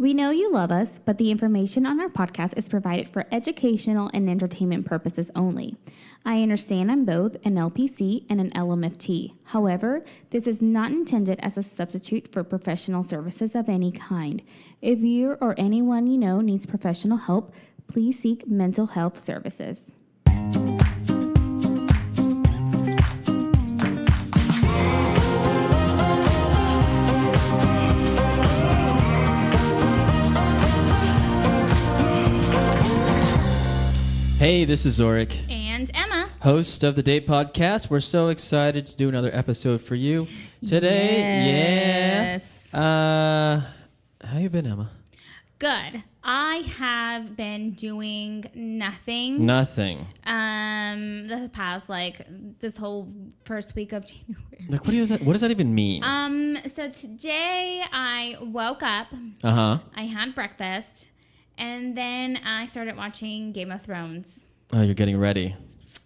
We know you love us, but the information on our podcast is provided for educational and entertainment purposes only. I understand I'm both an LPC and an LMFT. However, this is not intended as a substitute for professional services of any kind. If you or anyone you know needs professional help, please seek mental health services. Hey, this is Zorric. And Emma. Host of the Date Podcast. We're so excited to do another episode for you today. Yes. Yeah. How you been, Emma? Good. I have been doing nothing. Nothing. The past, this whole first week of January. What does that even mean? So today I woke up. Uh-huh. I had breakfast. And then I started watching Game of Thrones. Oh, you're getting ready.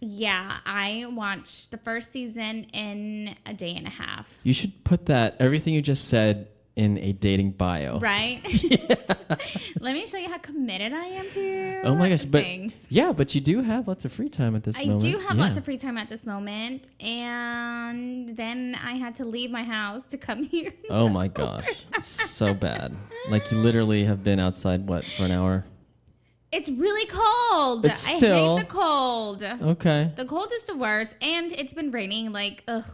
Yeah, I watched the first season in a day and a half. You should put everything you just said in a dating bio. Right? Yeah. Let me show you how committed I am to Oh my gosh, things. but you do have lots of free time at this moment. I do have lots of free time at this moment. And then I had to leave my house to come here. Oh my gosh. So bad. Like you literally have been outside, for an hour? It's really cold. I hate the cold. Okay. The cold is the worst. And it's been raining ugh.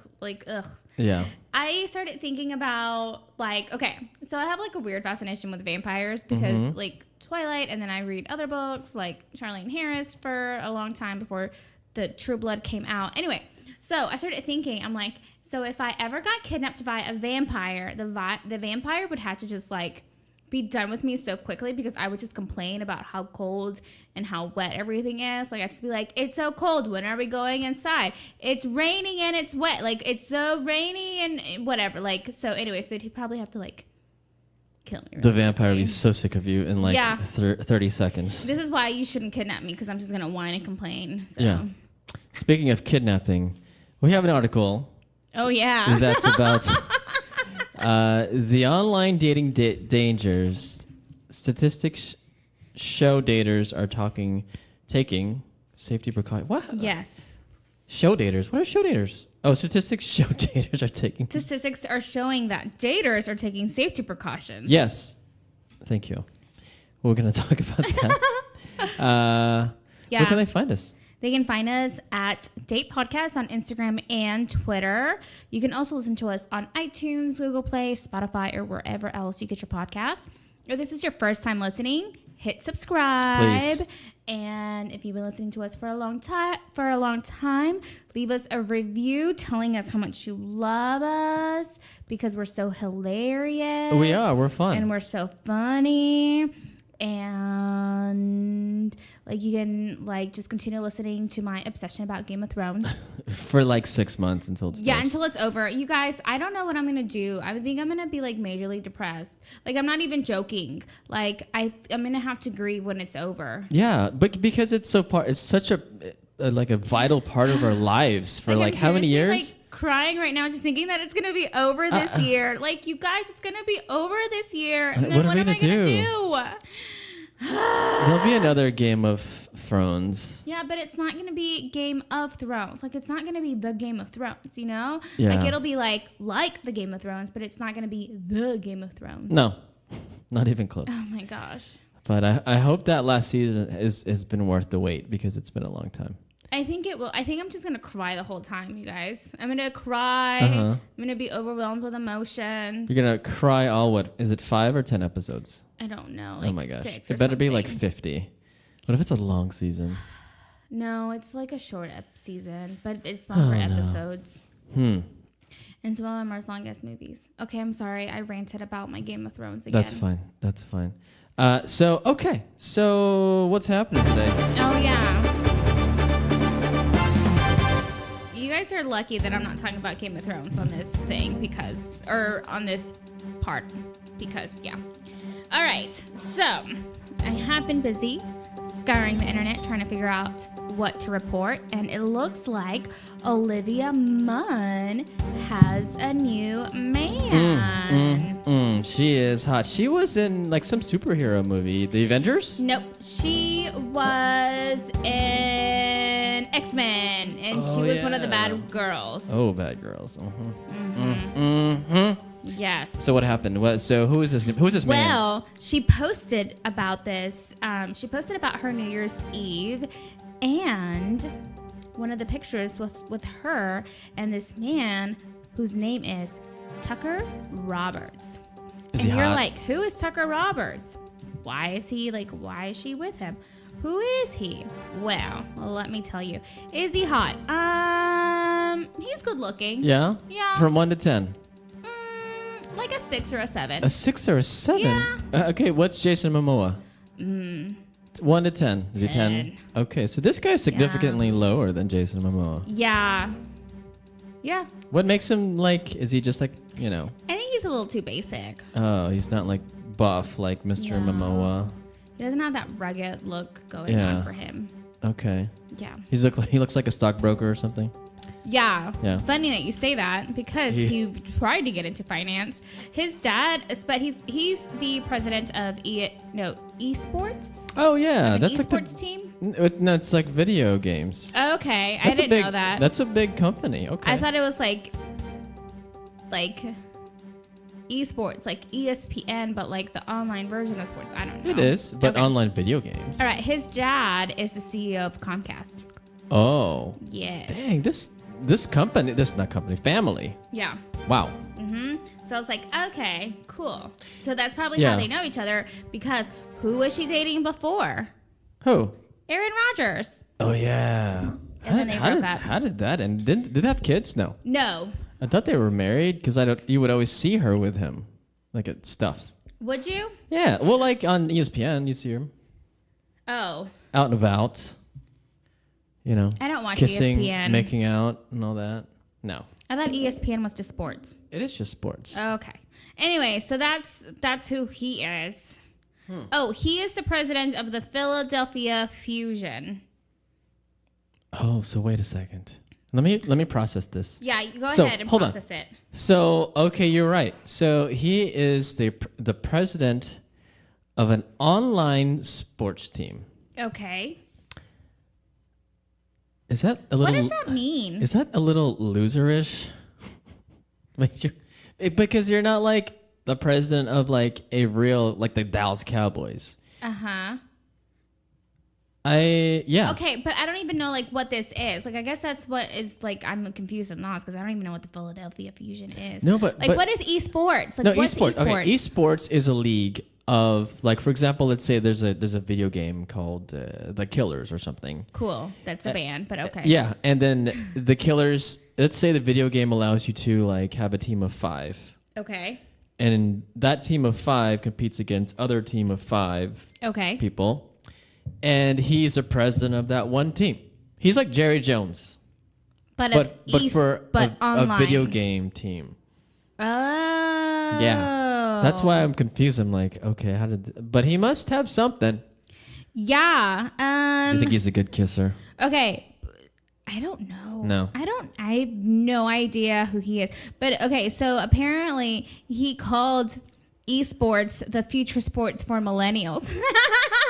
Yeah. I started thinking about okay, so I have a weird fascination with vampires because Twilight, and then I read other books like Charlene Harris for a long time before the True Blood came out. Anyway, so I started thinking, I'm like, so if I ever got kidnapped by a vampire, the vampire would have to just be done with me so quickly because I would just complain about how cold and how wet everything is. I'd just be like, it's so cold. When are we going inside? It's raining and it's wet. It's so rainy and whatever. So anyway, so he'd probably have to kill me. The vampire would be so sick of you in 30 seconds. This is why you shouldn't kidnap me because I'm just going to whine and complain. So. Yeah. Speaking of kidnapping, we have an article. Oh, yeah. That's about... the online dating dangers. Statistics show daters are taking safety precautions. What? Yes. Show daters. What are show daters? Oh, statistics show daters are taking. Statistics are showing that daters are taking safety precautions. Yes. Thank you. We're going to talk about that. Yeah. Where can they find us? They can find us at Date Podcast on Instagram and Twitter. You can also listen to us on iTunes, Google Play, Spotify, or wherever else you get your podcast. If this is your first time listening, hit subscribe. Please. And if you've been listening to us for a long time, leave us a review telling us how much you love us because we're so hilarious. We are. We're fun. And we're so funny. And you can just continue listening to my obsession about Game of Thrones for 6 months until it's until it's over. You guys, I don't know what I'm gonna do. I think I'm gonna be majorly depressed. I'm not even joking. I'm gonna have to grieve when it's over. Yeah, but because it's such a vital part of our lives for how many years? Crying right now just thinking that it's gonna be over this year. You guys, it's gonna be over this year. And then what am I gonna do? There'll be another Game of Thrones. Yeah, but it's not gonna be Game of Thrones. It's not gonna be the Game of Thrones, you know? Yeah. It'll be like the Game of Thrones, but it's not gonna be the Game of Thrones. No, not even close. Oh my gosh. But I hope that last season has been worth the wait because it's been a long time. I think it will. I think I'm just going to cry the whole time, you guys. I'm going to cry. Uh-huh. I'm going to be overwhelmed with emotions. You're going to cry is it 5 or 10 episodes? I don't know. Oh my gosh. 6 It better be 50. What if it's a long season? No, it's a short season, but it's longer episodes. And some of them are as long as movies. Okay, I'm sorry. I ranted about my Game of Thrones again. That's fine. So what's happening today? Oh, yeah. You guys are lucky that I'm not talking about Game of Thrones on this thing on this part because, yeah. All right, so I have been busy scouring the internet trying to figure out what to report, and it looks like Olivia Munn has a new man. She is hot. She was in like some superhero movie, The Avengers. Nope. She was in X-Men, and she was one of the bad girls. Oh, bad girls. Yes. So what happened? So who is this? Who's this man? Well, she posted about this. She posted about her New Year's Eve, and one of the pictures was with her and this man whose name is Tucker Roberts. Is and he you're hot? like, who is Tucker Roberts? Why is she with him? Who is he? Well, let me tell you. Is he hot? He's good looking. Yeah? Yeah. From 1 to 10? Like a 6 or a 7. A 6 or a 7? Yeah. Okay, what's Jason Momoa? 1 to 10. Is he 10? Okay, so this guy's significantly lower than Jason Momoa. Yeah. Yeah. What makes him like, is he just like, you know? I think he's a little too basic. Oh, he's not like buff like Mr. Momoa. He doesn't have that rugged look going on for him. Okay. Yeah. He looks like a stockbroker or something. Yeah. Yeah. Funny that you say that because he tried to get into finance. His dad, but he's the president of esports. Oh yeah, that's like esports team. No, it's like video games. Okay, I didn't know that. That's a big company. Okay. I thought it was like esports, like ESPN, but like the online version of sports. I don't know. It is, but online video games. All right, his dad is the CEO of Comcast. Oh. Yes. Dang, this family. Yeah. Wow. So I was like, okay, cool. So that's probably how they know each other because who was she dating before? Who? Aaron Rodgers. Oh yeah. And then they broke up. How did that end? Did they have kids? No. No. I thought they were married because you would always see her with him, like at stuff. Would you? Yeah. Well, like on ESPN, you see her. Oh. Out and about. You know. I don't watch kissing, ESPN. making out, and all that. No. I thought ESPN was just sports. It is just sports. Okay. Anyway, so that's who he is. Oh, he is the president of the Philadelphia Fusion. Oh, so wait a second. Let me process this. Yeah, you go ahead and process it. So, okay, you're right. So he is the president of an online sports team. Okay. Is that a little? What does that mean? Is that a little loserish? Because you're not like the president of like a real like the Dallas Cowboys. Uh-huh. Yeah. Okay, but I don't even know like what this is. Like I guess that's what is like I'm confused and lost because I don't even know what the Philadelphia Fusion is. No, but what is esports? Like no, what's esports. Okay, esports is a league of like, for example, let's say there's a video game called The Killers or something. Cool. That's a band, but okay. Yeah, and then The Killers. Let's say the video game allows you to like have a team of 5. Okay. And that team of 5 competes against other team of 5 people. And he's a president of that one team. He's like Jerry Jones. But for a video game team. Oh. Yeah. That's why I'm confused. I'm like, okay, but he must have something. Yeah. Do you think he's a good kisser? Okay. I don't know. No. I have no idea who he is. But okay, so apparently he called esports the future sports for millennials.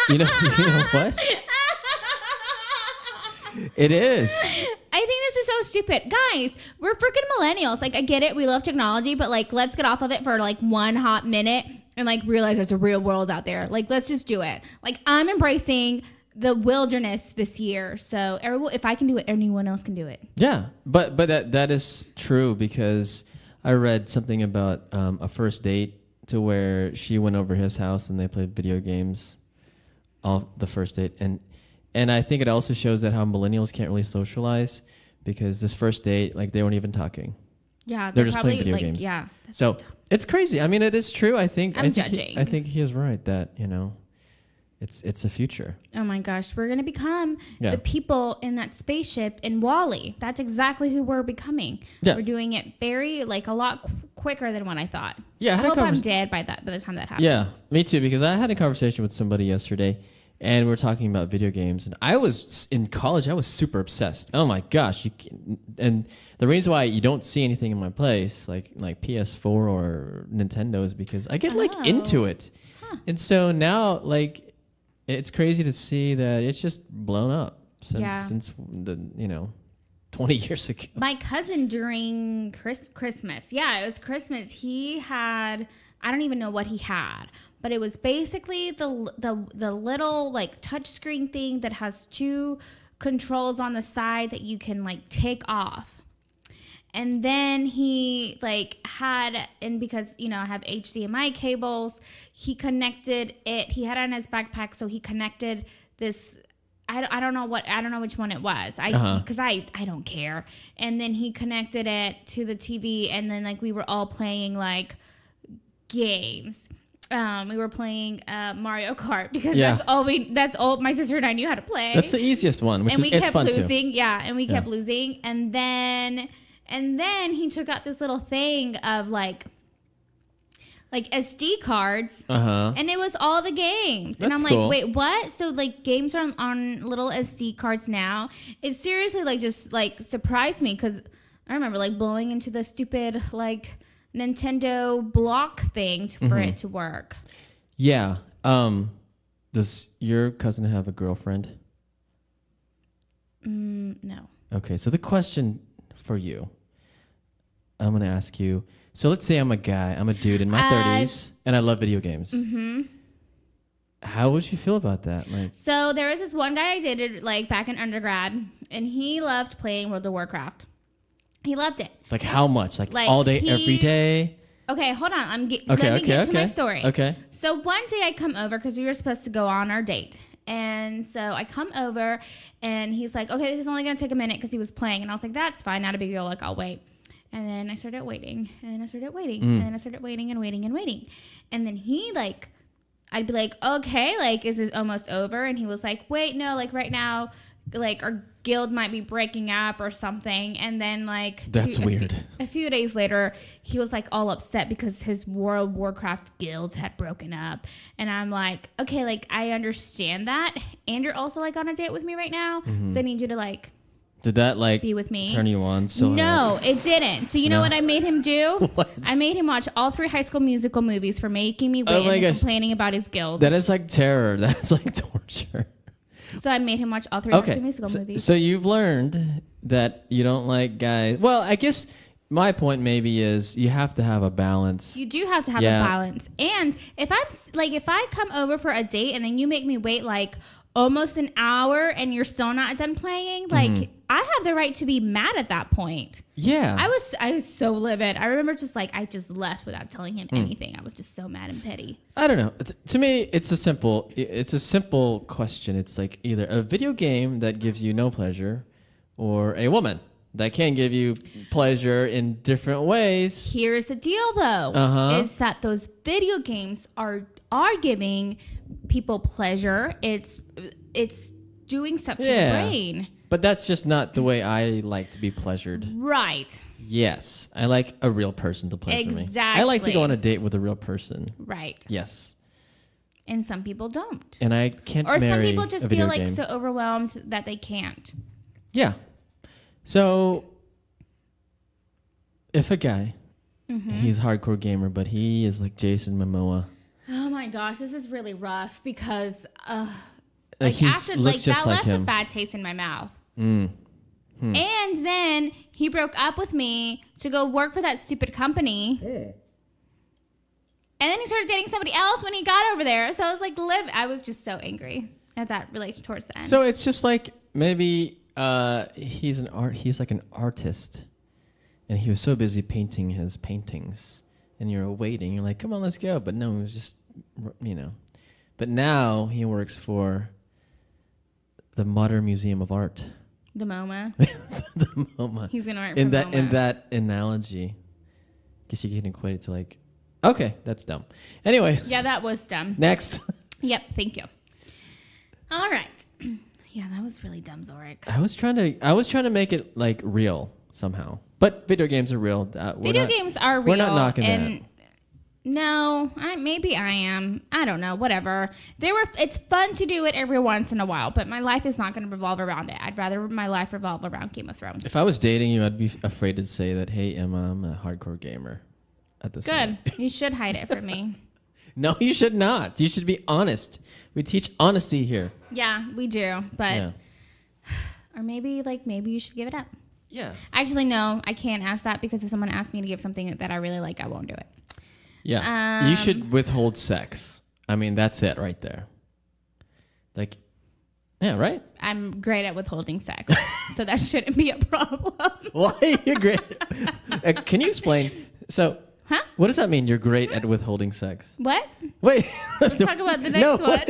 You know what? It is. I think this is so stupid. Guys, we're freaking millennials. Like, I get it. We love technology, but like, let's get off of it for like one hot minute and like realize there's a real world out there. Like, let's just do it. Like, I'm embracing the wilderness this year. So if I can do it, anyone else can do it. Yeah. But that is true because I read something about a first date to where she went over his house and they played video games all the first date. And I think it also shows that how millennials can't really socialize because this first date, like they weren't even talking. Yeah, they're just playing video games. Yeah. So it's crazy. I mean, it is true. I think judging. I think he is right that, you know, it's a future. Oh my gosh, we're gonna become the people in that spaceship in WALL-E. That's exactly who we're becoming. Yeah. We're doing it very a lot quicker than what I thought. Yeah, I hope I'm dead by the time that happens. Yeah, me too. Because I had a conversation with somebody yesterday, and we're talking about video games. And I was in college. I was super obsessed. Oh my gosh! And the reason why you don't see anything in my place like PS4 or Nintendo is because I get like into it. Huh. And so now like it's crazy to see that it's just blown up since the 20 years ago. My cousin during Christmas, it was Christmas. He had, I don't even know what he had, but it was basically the little like touchscreen thing that has 2 controls on the side that you can like take off. And then he like had, and because I have HDMI cables, he connected it. He had it in his backpack, so he connected this. I don't know which one it was. Because I don't care. And then he connected it to the TV, and then like we were all playing like games. We were playing Mario Kart because that's all my sister and I knew how to play. That's the easiest one, which it's fun too. And we kept losing. And then he took out this little thing of like SD cards, and it was all the games. That's and I'm cool. like, wait, what? So like games are on little SD cards now. It seriously like just like surprised me because I remember like blowing into the stupid like Nintendo block thing for it to work. Yeah. Does your cousin have a girlfriend? No. Okay, so the question for you, I'm gonna ask you. So let's say I'm a dude in my 30s, and I love video games. Mm-hmm. How would you feel about that? So there was this one guy I dated like back in undergrad, and he loved playing World of Warcraft. He loved it. Like how much? Like all day, every day? Okay, hold on. Let me get to my story. Okay. So one day I come over because we were supposed to go on our date. And so I come over, and he's like, okay, this is only going to take a minute because he was playing. And I was like, that's fine. Not a big deal. Like, I'll wait. And then I started waiting, and then I started waiting, and then I started waiting and waiting and waiting. And then he like, I'd be like, okay, like, is this almost over? And he was like, wait, no, like right now, like our guild might be breaking up or something. And then like that's weird. A few days later, he was like all upset because his World of Warcraft guild had broken up. And I'm like, okay, like I understand that. And you're also like on a date with me right now. So I need you to like. Did that like be with me? Turn you on? No, it didn't. So you know what I made him do? What? I made him watch all 3 High School Musical movies for making me wait and complaining about his guild. That is like terror. That's like torture. So I made him watch all 3 High School Musical movies. So you've learned that you don't like guys. Well, I guess my point maybe is you have to have a balance. You do have to have a balance. And if I come over for a date and then you make me wait like almost an hour and you're still not done playing, like I have the right to be mad at that point. Yeah. I was so livid. I remember just like I just left without telling him anything. I was just so mad and petty. I don't know. To me, it's a simple question. It's like either a video game that gives you no pleasure or a woman that can give you pleasure in different ways. Here's the deal though, is that those video games are giving people pleasure. It's doing stuff to the brain. But that's just not the way I like to be pleasured. Right. Yes. I like a real person to pleasure me. Exactly. I like to go on a date with a real person. Right. Yes. And some people don't. And I can't marry a video game. Or some people just feel like so overwhelmed that they can't. Yeah. So if a guy, he's a hardcore gamer, but he is like Jason Momoa. Oh my gosh, this is really rough because after that left a bad taste in my mouth. And then he broke up with me to go work for that stupid company. And then he started dating somebody else when he got over there. So I was like, I was just so angry at that relation towards the end. So it's just like maybe he's like an artist, and he was so busy painting his paintings, and you're waiting. You're like, come on, let's go. But no, it was just, But now he works for the Modern Museum of Art. The MoMA. The MoMA. He's gonna work in for that MoMA. In that analogy, I guess you can equate it to like, okay, that's dumb. Anyway. Yeah, that was dumb. Next. Yep, thank you. All right. Yeah, that was really dumb, Zorric. I was trying to make it like real somehow, but video games are real. Video games are real. We're not knocking that. No, maybe I am. I don't know. Whatever. It's fun to do it every once in a while, but my life is not going to revolve around it. I'd rather my life revolve around Game of Thrones. If I was dating you, I'd be afraid to say that, hey, Emma, I'm a hardcore gamer at this point. Good. You should hide it from me. No, you should not. You should be honest. We teach honesty here. Yeah, we do. But, or maybe you should give it up. Yeah. Actually, no, I can't ask that because if someone asks me to give something that I really like, I won't do it. Yeah. You should withhold sex. I mean, that's it right there. Like, yeah, right? I'm great at withholding sex, so that shouldn't be a problem. Why? You're great. Can you explain? So, what does that mean? You're great at withholding sex. What? Wait. Let's talk about the next one.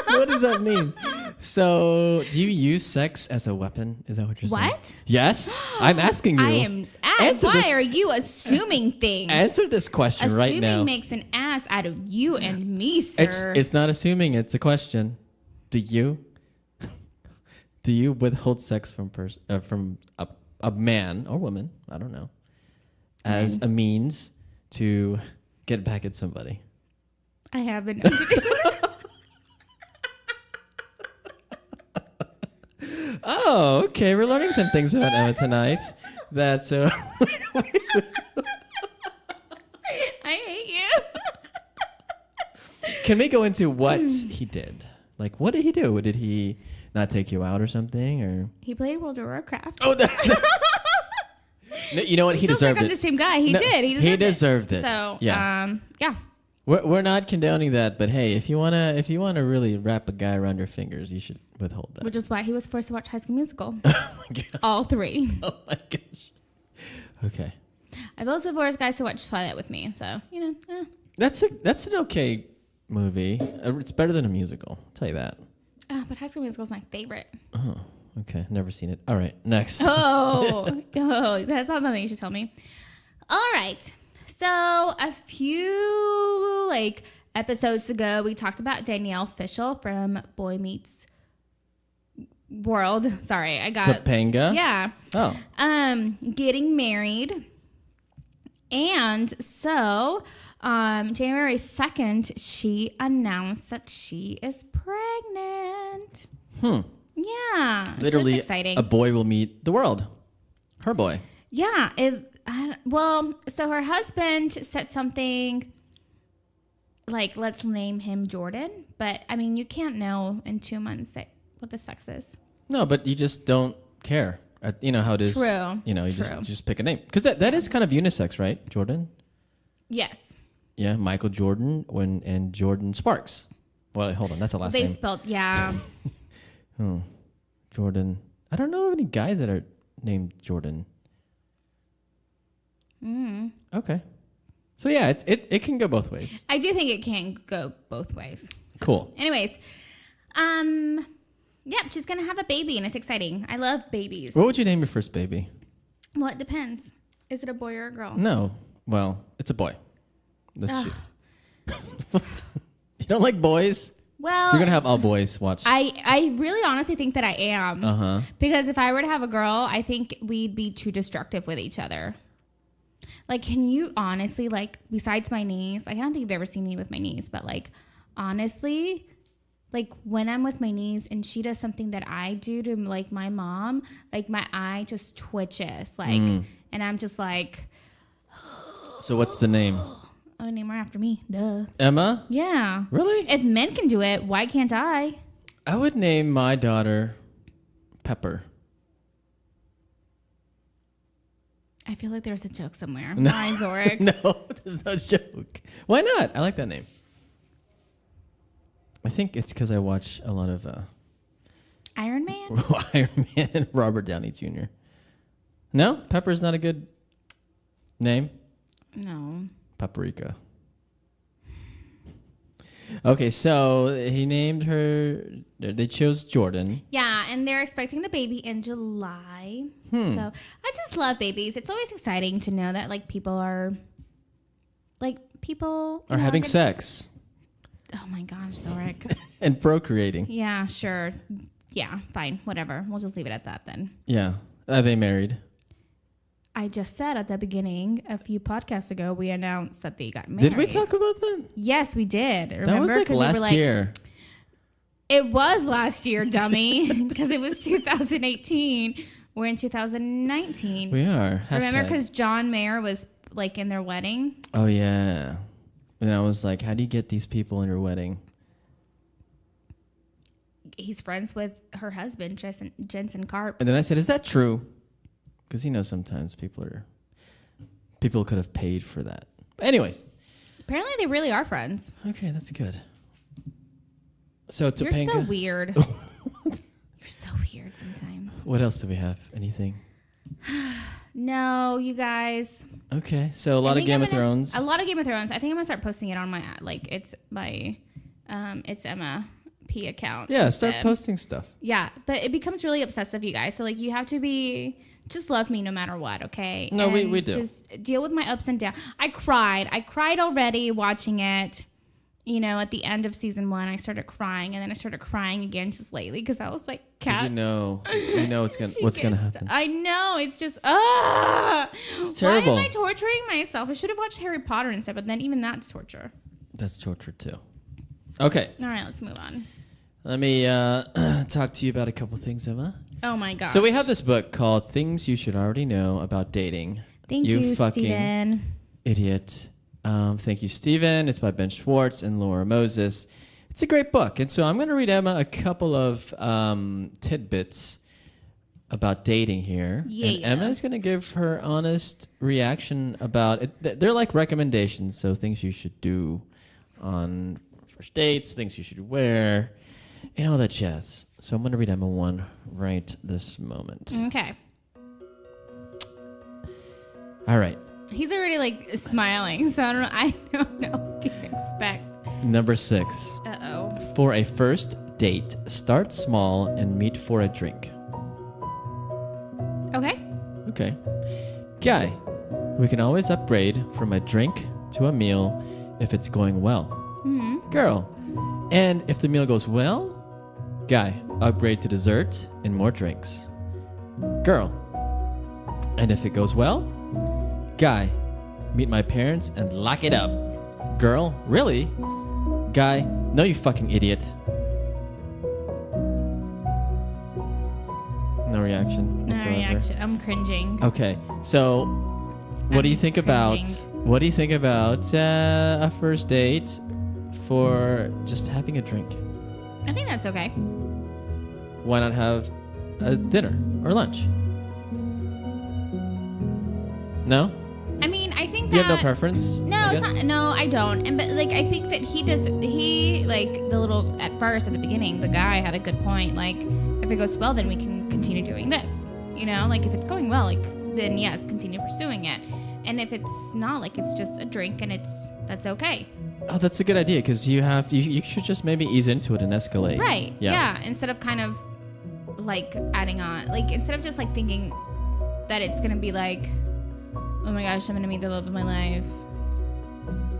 What does that mean? So, do you use sex as a weapon? Is that what you're saying? What? Yes. I'm asking you. I am. Why are you assuming things? Answer this question right now. Assuming makes an ass out of you and me, sir. It's not assuming. It's a question. Do you withhold sex from a man or woman? I don't know. As a means to get back at somebody. I haven't. Oh, okay. We're learning some things about Emma tonight. That's I hate you. Can we go into what he did? Like, what did he do? Did he not take you out or something? Or he played World of Warcraft. Oh, no, you know what? He deserved it. I'm the same guy. He did. He deserved it. So, yeah. Yeah. We're not condoning that, but hey, if you wanna really wrap a guy around your fingers, you should withhold that. Which is why he was forced to watch High School Musical. Oh my god! All 3. Oh my gosh! Okay. I've also forced guys to watch Twilight with me, so That's an okay movie. It's better than a musical. I'll tell you that. But High School Musical is my favorite. Oh, okay. Never seen it. All right, next. Oh, that's not something you should tell me. All right. So a few episodes ago, we talked about Danielle Fishel from Boy Meets World. Sorry, I got Topanga? Yeah. Oh. Getting married, and so January 2nd, she announced that she is pregnant. Yeah. Literally, so it's exciting. A boy will meet the world. Her boy. Yeah. So her husband said something like, let's name him Jordan. But, I mean, you can't know in 2 months what the sex is. No, but you just don't care. You know how it is. True. You know, you just pick a name. Because that is kind of unisex, right? Jordan? Yes. Yeah, Michael Jordan and Jordan Sparks. Well, hold on. That's the last name. They spelled, yeah. Jordan. I don't know any guys that are named Jordan. Okay. So yeah, it can go both ways. I do think it can go both ways. So, cool. Anyways, yeah, she's gonna have a baby and it's exciting. I love babies. What would you name your first baby? Well, it depends. Is it a boy or a girl? No. Well, it's a boy. That's You don't like boys? Well, you're gonna have all boys watch. I really honestly think that I am. Because if I were to have a girl, I think we'd be too destructive with each other. Like, can you honestly, besides my niece, I don't think you've ever seen me with my niece, but honestly, when I'm with my niece and she does something that I do to my mom, my eye just twitches, and I'm just like. So what's the name? I would name her after me. Duh. Emma? Yeah. Really? If men can do it, why can't I? I would name my daughter Pepper. I feel like there's a joke somewhere. No. Why, Zorric? No, there's no joke. Why not? I like that name. I think it's because I watch a lot of Iron Man? Iron Man and Robert Downey Jr. No? Pepper's not a good name? No. Paprika. Okay, so he named her. They chose Jordan. Yeah, and they're expecting the baby in July. So I just love babies. It's always exciting to know that people are having sex. Oh my gosh, Zorric. And procreating. Yeah, sure. Yeah, fine, whatever. We'll just leave it at that then. Yeah. Are they married? I just said at the beginning, a few podcasts ago, we announced that they got married. Did we talk about that? Yes, we did. Remember? That was like last year. It was last year, dummy, because it was 2018. We're in 2019. We are. Remember, because John Mayer was like in their wedding? Oh, yeah. And I was like, how do you get these people in your wedding? He's friends with her husband, Jensen Karp. And then I said, is that true? Because, sometimes people could have paid for that. But anyways. Apparently, they really are friends. Okay, that's good. So Topanga. You're so weird. You're so weird sometimes. What else do we have? Anything? No, you guys. Okay, so a lot of Game of Thrones. A lot of Game of Thrones. I think I'm gonna start posting it on my it's Emma P account. Yeah, start posting stuff. Yeah, but it becomes really obsessive, you guys. So like you have to just love me no matter what, okay? No, we do. Just deal with my ups and downs. I cried already watching it. At the end of season 1, I started crying, and then I started crying again just lately because I was like, "Cat, you know what's gonna happen." I know, it's just it's terrible. Why am I torturing myself? I should have watched Harry Potter instead, but then even that's torture. That's torture too. Okay. All right, let's move on. Let me talk to you about a couple things, Emma. Oh my gosh. So we have this book called "Things You Should Already Know About Dating." Thank you, fucking Steven. Idiot. Thank you, Steven. It's by Ben Schwartz and Laura Moses. It's a great book. And so I'm going to read Emma a couple of tidbits about dating here. Yeah. And Emma is going to give her honest reaction about it. They're like recommendations, so things you should do on first dates, things you should wear, and all that jazz. So I'm going to read Emma 1 right this moment. Okay. All right. He's already like smiling, so I don't know what to expect. Number 6. Uh-oh. For a first date, start small and meet for a drink. Okay. Okay. Guy, we can always upgrade from a drink to a meal if it's going well. Mm-hmm. Girl, and if the meal goes well, guy, upgrade to dessert and more drinks. Girl, and if it goes well, guy, meet my parents and lock it up. Girl, really? Guy, no you fucking idiot. No reaction whatsoever. No reaction. I'm cringing. Okay, so what do you think about a first date for just having a drink? I think that's okay. Why not have a dinner or lunch? No? I mean, I think that... You have no preference? No, it's not. No, I don't. But I think that at first, at the beginning, the guy had a good point. Like, if it goes well, then we can continue doing this. If it's going well, then yes, continue pursuing it. And if it's not, it's just a drink and that's okay. Oh, that's a good idea because you should just maybe ease into it and escalate. Right. Yeah. Instead of kind of adding on, instead of just thinking that it's going to be oh my gosh, I'm going to meet the love of my life.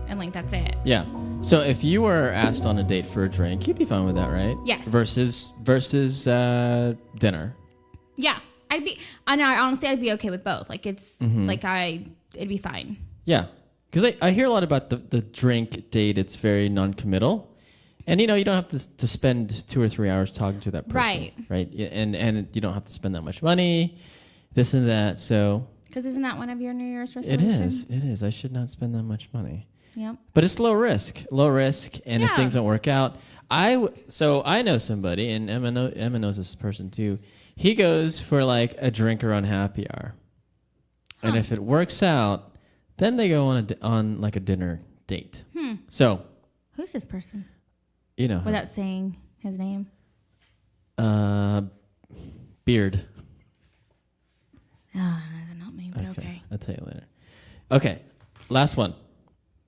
And that's it. Yeah. So if you were asked on a date for a drink, you'd be fine with that, right? Yes. Versus dinner. Yeah. Honestly, I'd be okay with both. It'd be fine. Yeah. Because I hear a lot about the drink date. It's very non-committal. And, you don't have to spend 2 or 3 hours talking to that person. Right. Right. And you don't have to spend that much money, this and that. So... Because isn't that one of your New Year's resolutions? It is. I should not spend that much money. Yep. But it's low risk. And if things don't work out, so I know somebody, and Emma knows this person too. He goes for a drink around happy hour. Huh. And if it works out, then they go on a dinner date. So. Who's this person? Without saying his name. Beard. Oh, that's not me, but okay. I'll tell you later. Okay, last one.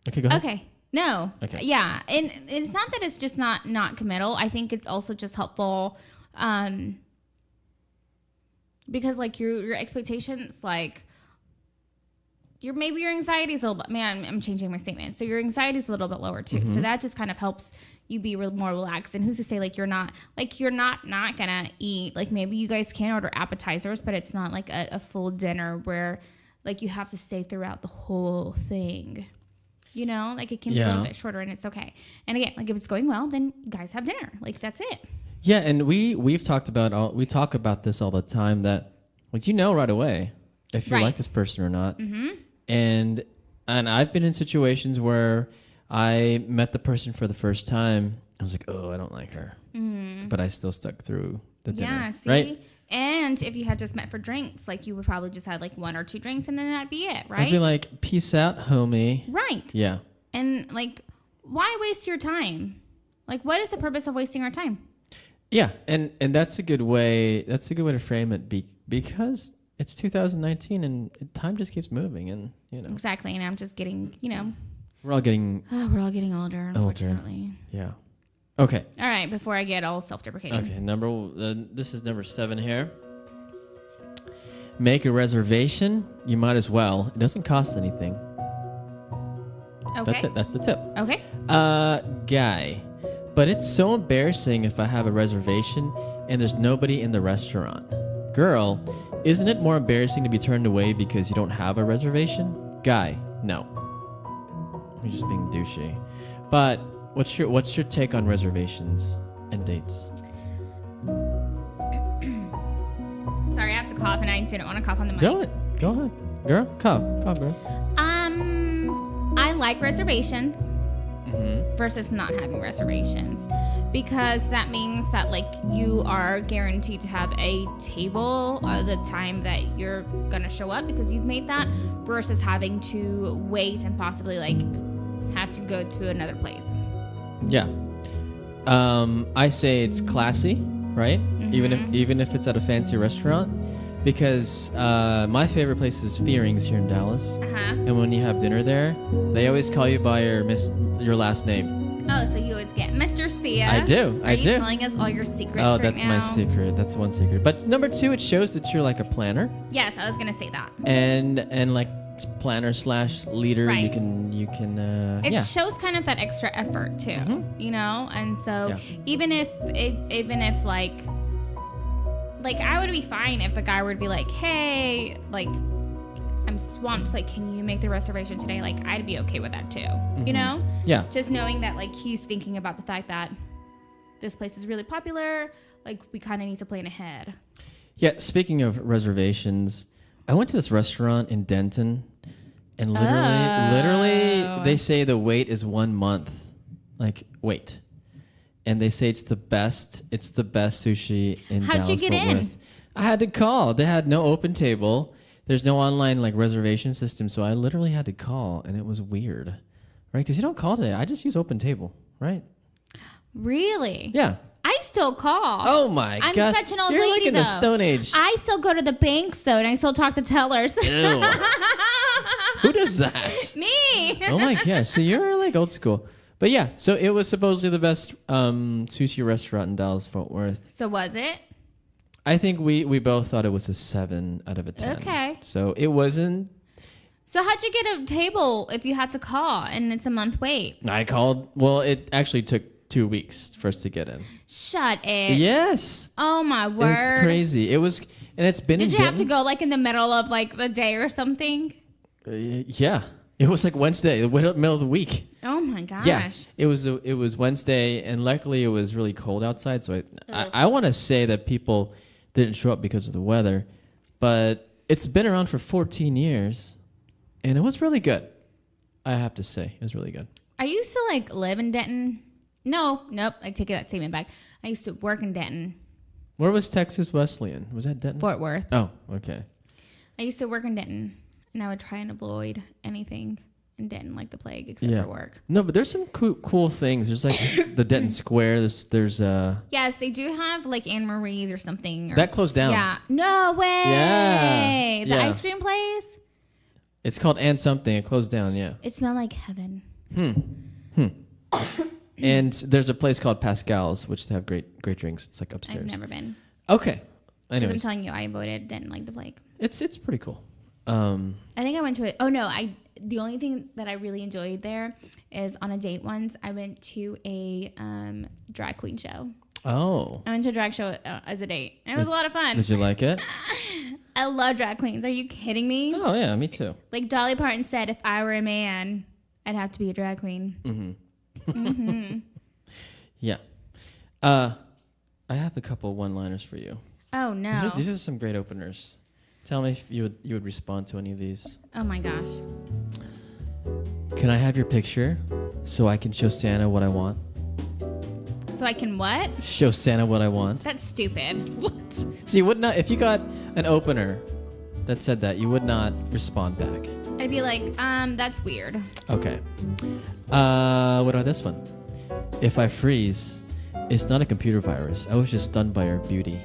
Okay, go ahead. Okay. No. Okay. Yeah, and it's not that it's just not committal. I think it's also just helpful, because your expectations, maybe your anxiety is a little bit. Man, I'm changing my statement. So your anxiety is a little bit lower too. Mm-hmm. So that just kind of helps you be more relaxed. And who's to say you're not gonna eat? Maybe you guys can order appetizers, but it's not a full dinner where like you have to stay throughout the whole thing. You know, like it can be a little bit shorter and it's okay. And again, like if it's going well, then guys have dinner. Like that's it. Yeah, and we talk about this all the time that like right away if you like this person or not. Mm-hmm. And I've been in situations where I met the person for the first time. I was like, oh, I don't like her. Mm. But I still stuck through the dinner. Yeah, see? Right? And if you had just met for drinks, like you would probably just had like 1 or 2 drinks and then that'd be it, right? I'd be like, peace out, homie. Right. Yeah. And like, why waste your time? Like, what is the purpose of wasting our time? Yeah, and that's a good way. That's a good way to frame it because it's 2019 and time just keeps moving, and exactly. And I'm just getting, we're all getting older, unfortunately. Yeah. Okay. All right. Before I get all self-deprecating. Okay. This is number 7 here. Make a reservation. You might as well. It doesn't cost anything. Okay. That's it. That's the tip. Okay. Guy. But it's so embarrassing if I have a reservation and there's nobody in the restaurant. Girl, isn't it more embarrassing to be turned away because you don't have a reservation? Guy, no. You're just being douchey. But what's your take on reservations and dates? Sorry, I have to cough and I didn't want to cough on the mic. Go ahead. Girl, cough, girl. I like reservations. Versus not having reservations, because that means that like you are guaranteed to have a table the time that you're gonna show up because you've made that, versus having to wait and possibly like have to go to another place. Yeah. I say it's classy, right? Mm-hmm. Even if it's at a fancy restaurant, because my favorite place is Fearing's here in Dallas. And when you have dinner there, they always call you by your last name. Oh, so you always get Mr. Sia. I do. Are you telling us all your secrets right now? Oh, that's my secret. That's one secret. But number 2, it shows that you're like a planner. Yes, I was gonna say that. And like planner / leader, right. you can. It shows kind of that extra effort too, And so even if like I would be fine if the guy would be like, hey, like I'm swamped, like can you make the reservation today? Like I'd be okay with that too. Yeah, just knowing that like he's thinking about the fact that this place is really popular, like we kind of need to plan ahead. Yeah, speaking of reservations, I went to this restaurant in Denton and literally they say the wait is 1 month. Like wait. And they say it's the best sushi in Dallas. How'd you get in? I had to call. They had no open table. There's no online like reservation system, so I literally had to call, and it was weird, right? Because you don't call today. I just use open table, right? Really? Yeah. I still call. Oh my gosh. I'm such an old You're lady, like in the Stone Age. I still go to the banks though, and I still talk to tellers. Ew. Who does that? Me. Oh my gosh. So you're like old school. But yeah, so it was supposedly the best sushi restaurant in Dallas-Fort Worth. So was it? I think we both thought it was a 7 out of a 10. Okay. So it wasn't. So how'd you get a table if you had to call and it's a month wait? I called. Well, it actually took 2 weeks for us to get in. Shut it. Yes. Oh my word. It's crazy. It was, and it's been. Did you have to go like in the middle of like the day or something? Yeah. It was like Wednesday, the middle of the week. Oh my gosh. Yeah, it was Wednesday, and luckily it was really cold outside. So I want to say that people didn't show up because of the weather, but it's been around for 14 years, and it was really good. I have to say, it was really good. I used to like live in Denton. Nope. I take that statement back. I used to work in Denton. Where was Texas Wesleyan? Was that Denton? Fort Worth. Oh, okay. I used to work in Denton. And I would try and avoid anything in Denton like the plague except for work. No, but there's some cool things. There's like the Denton Square. There's Yes, they do have like Anne Marie's or something. That closed down. Yeah. No way. Yeah. The ice cream place? It's called Anne something. It closed down, yeah. It smelled like heaven. And there's a place called Pascal's, which they have great drinks. It's like upstairs. I've never been. Okay. Anyways. I'm telling you, I avoided Denton like the plague. It's pretty cool. I think I went to it. Oh no, the only thing that I really enjoyed there is on a date once I went to a drag queen show. Oh. I went to a drag show as a date. It was a lot of fun. Did you like it? I love drag queens. Are you kidding me? Oh, yeah, me too. Like Dolly Parton said, if I were a man, I'd have to be a drag queen. Yeah. I have a couple one-liners for you. Oh, no. These are some great openers. Tell me if you would respond to any of these. Oh, my gosh. Can I have your picture so I can show Santa what I want? So I can what? Show Santa what I want. That's stupid. What? So you would not, if you got an opener that said that, you would not respond back. I'd be like, that's weird. Okay. What about this one? If I freeze, it's not a computer virus. I was just stunned by your beauty.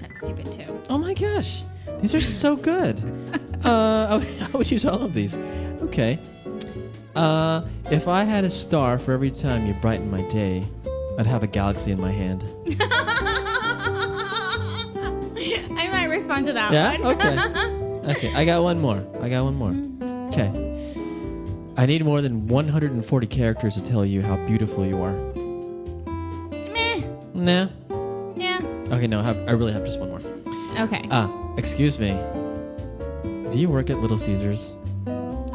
That's stupid too. Oh my gosh. These are so good. I would use all of these. Okay. If I had a star for every time you brighten my day, I'd have a galaxy in my hand. I might respond to that Yeah? one. Okay. Okay, I got one more. Okay. I need more than 140 characters to tell you how beautiful you are. Meh. Nah. Yeah. Okay, no, I really have just one more. Okay. Excuse me. Do you work at Little Caesars?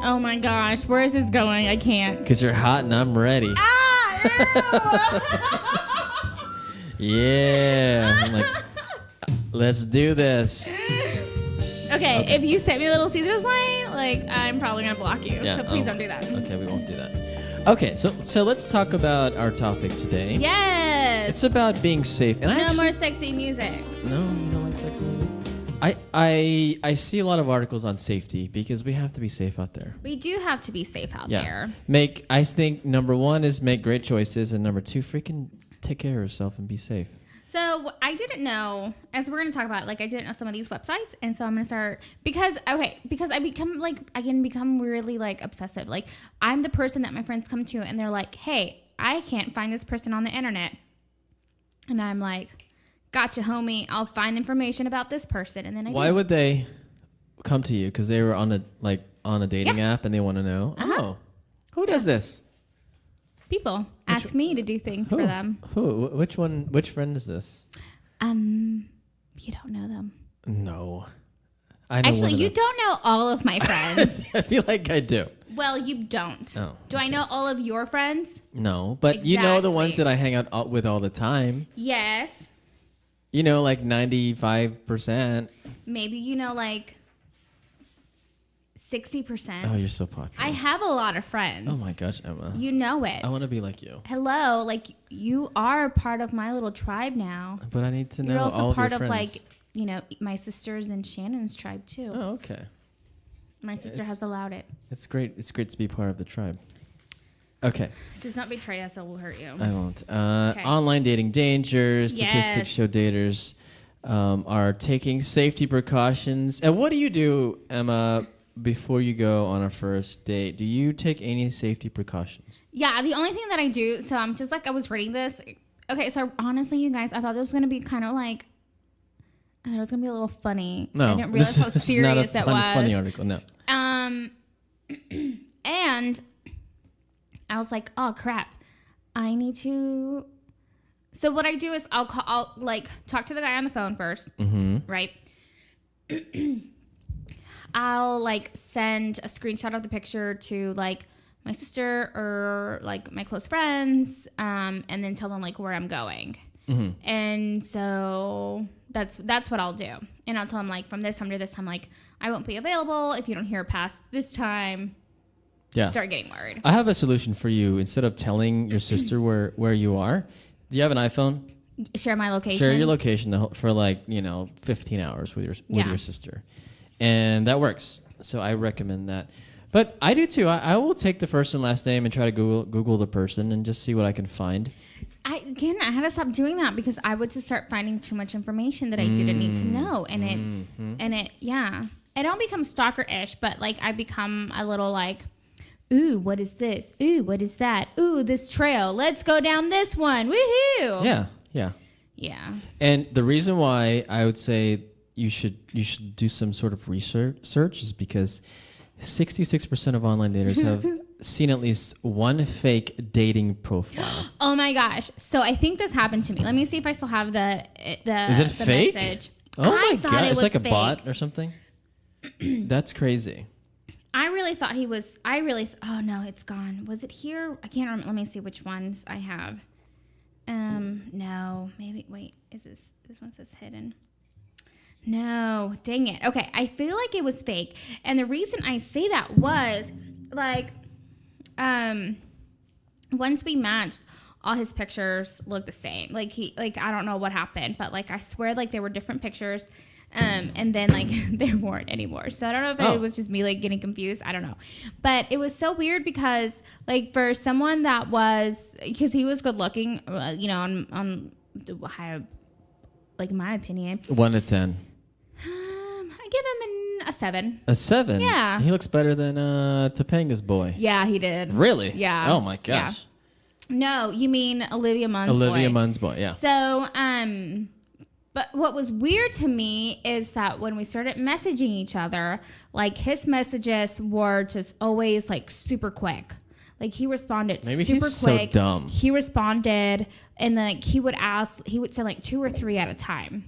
Oh my gosh, where is this going? I can't. Because you're hot and I'm ready. Yeah. I'm like, let's do this. Okay, if you sent me a Little Caesars line, like, I'm probably going to block you. Yeah, so please don't do that. Okay, we won't do that. Okay, so let's talk about our topic today. Yes. It's about being safe. And No more sexy music. No, you don't like sexy music? I see a lot of articles on safety because we have to be safe out there. We do have to be safe out there. I think number one is make great choices, and number two, freaking take care of yourself and be safe. So I didn't know, as we're going to talk about, like, I didn't know some of these websites, and so I'm going to start, because I can become really, like, obsessive. Like, I'm the person that my friends come to, and they're like, hey, I can't find this person on the internet. And I'm like, gotcha, homie, I'll find information about this person, and then Why would they come to you? Because they were on a dating app, and they want to know, oh, who does this? People ask me to do things for them. Who? Which one? Which friend is this? You don't know them. No. I know Actually, you don't know all of my friends. I feel like I do. Well, you don't. Oh, do I know all of your friends? No, but you know the ones that I hang out with all the time. Yes. You know, like 95%. Maybe you know, like 60%. Oh, you're so popular. I have a lot of friends. Oh my gosh, Emma. You know it. I want to be like you. Hello, like you are part of my little tribe now. But I need to know You're all also of part your of friends. like, you know, my sister's and Shannon's tribe too. Oh, okay. My sister has allowed it. It's great. It's great to be part of the tribe. Okay. Just not betray us, or we'll hurt you. I won't. Online dating dangers. Statistics show daters are taking safety precautions. And what do you do, Emma, before you go on a first date? Do you take any safety precautions? Yeah, the only thing that I do, so I'm just like, I was reading this. Okay, so honestly, you guys, I thought it was going to be kind of like, I thought it was going to be a little funny. No, I didn't realize how serious it was. Funny article, no. And I was like, oh crap, I need to. So what I do is I'll like talk to the guy on the phone first, right? I'll like send a screenshot of the picture to like my sister or like my close friends, and then tell them like where I'm going. And so that's what I'll do. And I'll tell them like from this time to this time, like I won't be available if you don't hear past this time. Yeah. Start getting worried. I have a solution for you. Instead of telling your sister where you are, do you have an iPhone? Share my location. Share your location for like 15 hours with your sister, and that works. So I recommend that. But I do too. I will take the first and last name and try to Google the person and just see what I can find. I had to stop doing that because I would just start finding too much information that I didn't need to know, and I don't become stalker-ish, but like I become a little like, ooh, what is this? Ooh, what is that? Ooh, this trail. Let's go down this one. Woohoo! Yeah. And the reason why I would say you should do some sort of research is because 66% of online daters have seen at least one fake dating profile. Oh my gosh. So I think this happened to me. Let me see if I still have the Is it the fake? message. Oh my God. It's like a fake. bot or something. That's crazy. I really thought he was, oh no, it's gone. Was it here? I can't remember. Let me see which ones I have. No, maybe, wait, this one says hidden. No, dang it. Okay, I feel like it was fake. And the reason I say that was, like, once we matched, all his pictures looked the same. Like, I don't know what happened, but, like, I swear, like, there were different pictures. And then, like, there weren't anymore. So I don't know if it was just me, like, getting confused. I don't know. But it was so weird because, like, for someone that was, because he was good looking, you know, on the high, like, in my opinion. 1 to 10. I give him a 7. A 7? Yeah. He looks better than Topanga's boy. Yeah, he did. Really? Yeah. Oh, my gosh. Yeah. No, you mean Olivia Munn's boy. Olivia Munn's boy, yeah. So, but what was weird to me is that when we started messaging each other, like, his messages were just always, like, super quick. Like, he responded Maybe super he's quick. So dumb. He responded, and then, like, he would send, like, 2 or 3 at a time.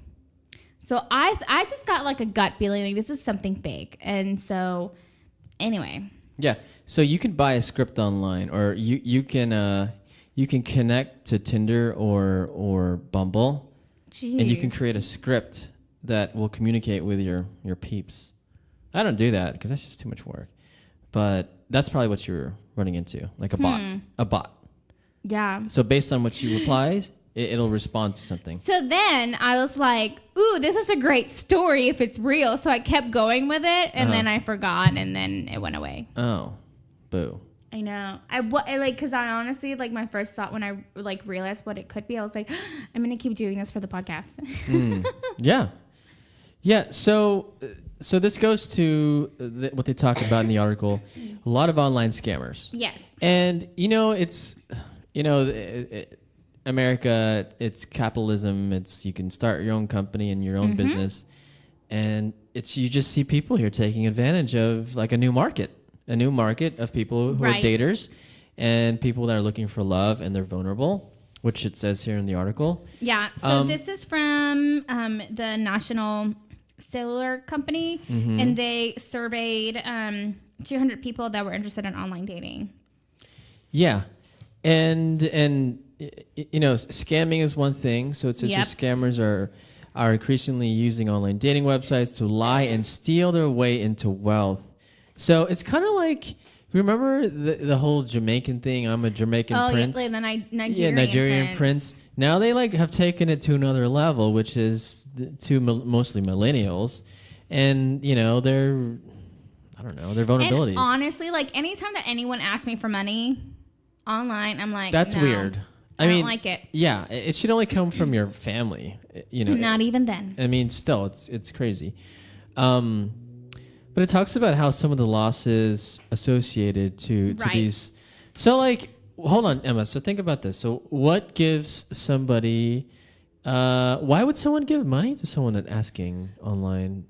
So I just got, like, a gut feeling, like, this is something fake. And so, anyway. Yeah. So you can buy a script online, or you can connect to Tinder or Bumble. Jeez. And you can create a script that will communicate with your peeps. I don't do that because that's just too much work. But that's probably what you're running into, like a bot. A bot. Yeah. So based on what you replies, it'll respond to something. So then I was like, ooh, this is a great story if it's real. So I kept going with it, and then I forgot, and then it went away. Oh, boo. I know. Because I honestly, like, my first thought when I, like, realized what it could be, I was like, I'm going to keep doing this for the podcast. Yeah. Yeah. So this goes to what they talk about in the article. A lot of online scammers. Yes. And, it's, America, it's capitalism. You can start your own company and your own business. And you just see people here taking advantage of, like, a new market of people who are daters and people that are looking for love, and they're vulnerable, which it says here in the article. Yeah. So this is from the National Cellular Company, and they surveyed 200 people that were interested in online dating. Yeah. And scamming is one thing. So it says here scammers are increasingly using online dating websites to lie and steal their way into wealth. So it's kind of like, remember the whole Jamaican thing? I'm a Jamaican prince. Oh, yeah, the Nigerian Yeah, Nigerian prince. Now they, like, have taken it to another level, which is to mostly millennials. And, they're vulnerabilities. And honestly, like, anytime that anyone asks me for money online, I'm like, that's no, weird. I don't like it. Yeah, it should only come from your family. Not even then. I mean, still, it's crazy. But it talks about how some of the losses associated to these. So, like, hold on, Emma. So think about this. So what gives somebody, why would someone give money to someone that's asking online?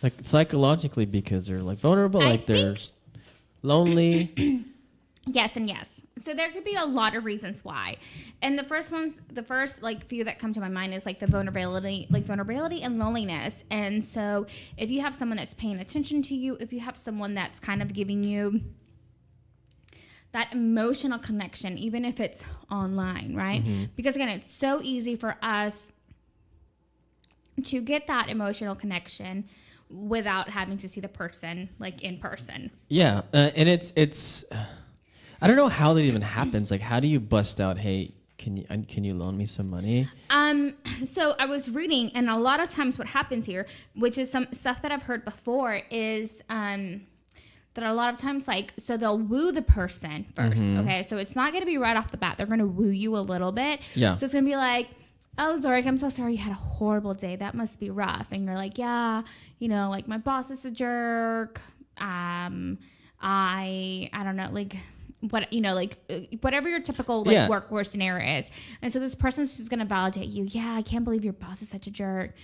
Like, psychologically, because they're, like, vulnerable, they're lonely. Yes and yes. So there could be a lot of reasons why. And the first like few that come to my mind is, like, the vulnerability and loneliness. And so if you have someone that's paying attention to you, if you have someone that's kind of giving you that emotional connection, even if it's online, right? Because, again, it's so easy for us to get that emotional connection without having to see the person, like, in person. Yeah. And it's I don't know how that even happens. Like, how do you bust out, hey, can you loan me some money? So I was reading, and a lot of times what happens here, which is some stuff that I've heard before, is that a lot of times, like, so they'll woo the person first. Okay, so it's not going to be right off the bat. They're going to woo you a little bit. Yeah. So it's going to be like, oh, Zorric, I'm so sorry you had a horrible day. That must be rough. And you're like, yeah, like, my boss is a jerk. I don't know, like, what, whatever your typical, like, work scenario is. And so this person's just going to validate you. Yeah, I can't believe your boss is such a jerk.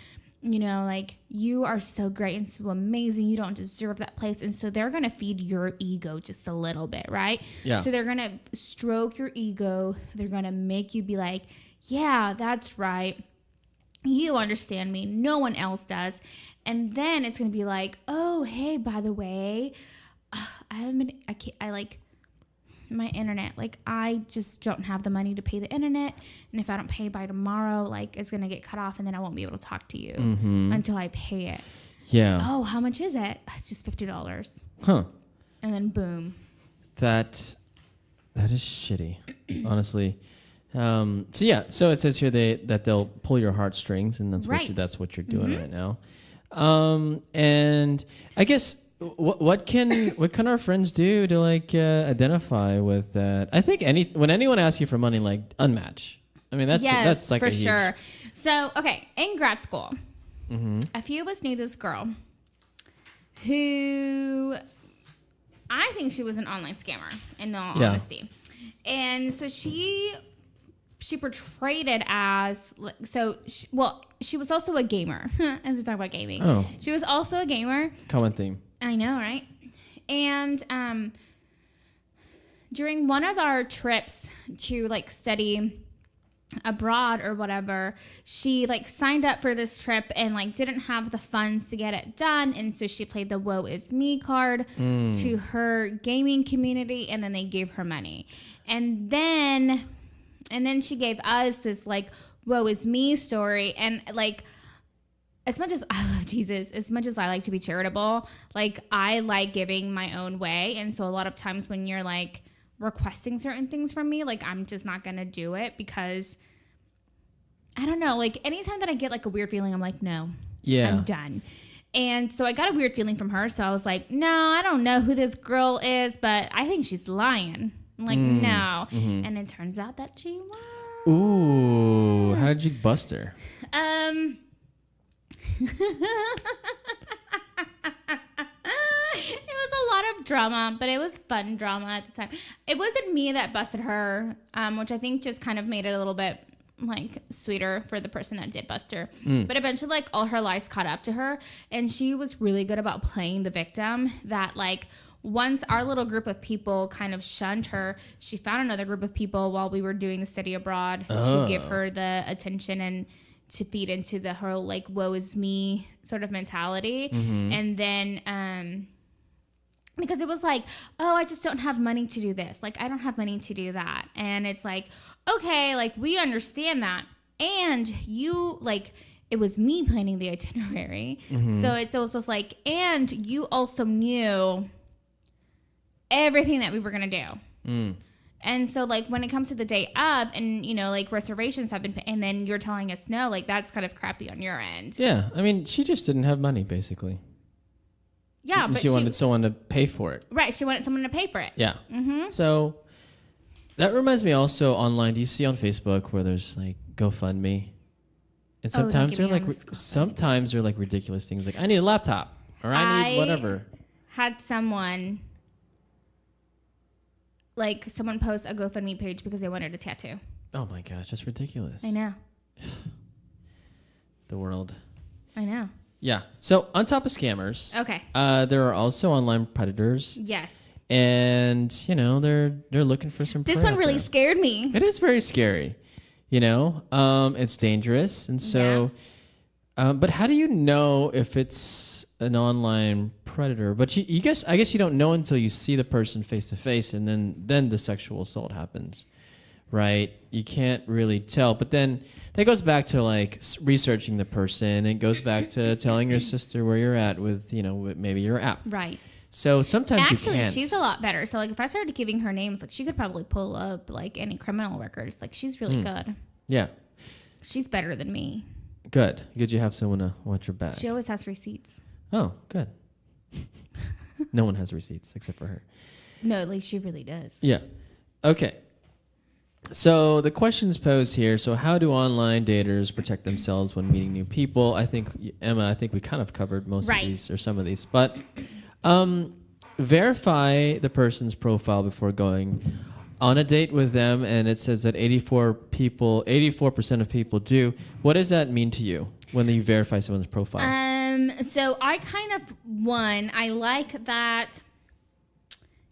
you know, like, you are so great and so amazing. You don't deserve that place. And so they're going to feed your ego just a little bit, right? Yeah. So they're going to stroke your ego. They're going to make you be like, yeah, that's right. You understand me. No one else does. And then it's going to be like, oh, hey, by the way, I like my internet. Like, I just don't have the money to pay the internet. And if I don't pay by tomorrow, like, it's going to get cut off and then I won't be able to talk to you until I pay it. Yeah. Oh, how much is it? It's just $50. Huh. And then boom. That is shitty, honestly. So it says here that they'll pull your heartstrings, and that's what you're doing right now. And I guess what can our friends do to like identify with that? I think when anyone asks you for money, like, unmatch. I mean, that's like for a huge... sure. So okay, in grad school, a few of us knew this girl who I think she was an online scammer, in all honesty. And so she portrayed it as, she was also a gamer. As we talk about gaming. Oh. She was also a gamer. Common theme. I know, right? And during one of our trips to like study abroad or whatever, she like signed up for this trip and like didn't have the funds to get it done, and so she played the woe is me card to her gaming community, and then they gave her money. And then she gave us this like woe is me story. And like, as much as I love Jesus, as much as I like to be charitable, like, I like giving my own way. And so a lot of times when you're like requesting certain things from me, like, I'm just not gonna do it because I don't know, like, anytime that I get like a weird feeling, I'm like, no, I'm done. And so I got a weird feeling from her. So I was like, no, I don't know who this girl is, but I think she's lying. I'm like, no. And it turns out that she was. Ooh, how did you bust her? It was a lot of drama, but it was fun drama at the time. It wasn't me that busted her, which I think just kind of made it a little bit like sweeter for the person that did bust her. But eventually, like, all her lies caught up to her, and she was really good about playing the victim. That like, once our little group of people kind of shunned her, she found another group of people while we were doing the study abroad to give her the attention and to feed into the whole like woe is me sort of mentality. And then because it was like, oh, I just don't have money to do this, like, I don't have money to do that. And it's like, okay, like, we understand that, and you like, it was me planning the itinerary. So it's also like, and you also knew everything that we were going to do. And so, like, when it comes to the day of, and, you know, like, reservations have been, and then you're telling us no, like, that's kind of crappy on your end. Yeah. I mean, she just didn't have money, basically. Yeah. But she wanted someone to pay for it. Right. She wanted someone to pay for it. Yeah. So that reminds me also online. Do you see on Facebook where there's like GoFundMe? And sometimes they're like ridiculous things. Like, I need a laptop, or I need whatever. Had someone post a GoFundMe page because they wanted a tattoo. Oh my gosh, that's ridiculous. I know. The world. I know. Yeah. So on top of scammers, okay, there are also online predators. Yes. And you know, they're looking for some. This one really scared me. It is very scary. You know, it's dangerous, and so. Yeah. But how do you know if it's an online predator? But I guess you don't know until you see the person face to face, and then the sexual assault happens, right? You can't really tell. But then that goes back to like researching the person. It goes back to telling your sister where you're at with, you know, maybe your app. Right. So sometimes actually you can't. She's a lot better. So like, if I started giving her names, like, she could probably pull up like any criminal records. Like, she's really good. Yeah. She's better than me. Good. Good you have someone to watch your back. She always has receipts. Oh, good. No one has receipts except for her. No, like, she really does. Yeah. Okay. So the questions posed here. So how do online daters protect themselves when meeting new people? I think, Emma, we kind of covered most of these or some of these. But verify the person's profile before going on a date with them, and it says that 84% of people do. What does that mean to you when you verify someone's profile? So I kind of I like that.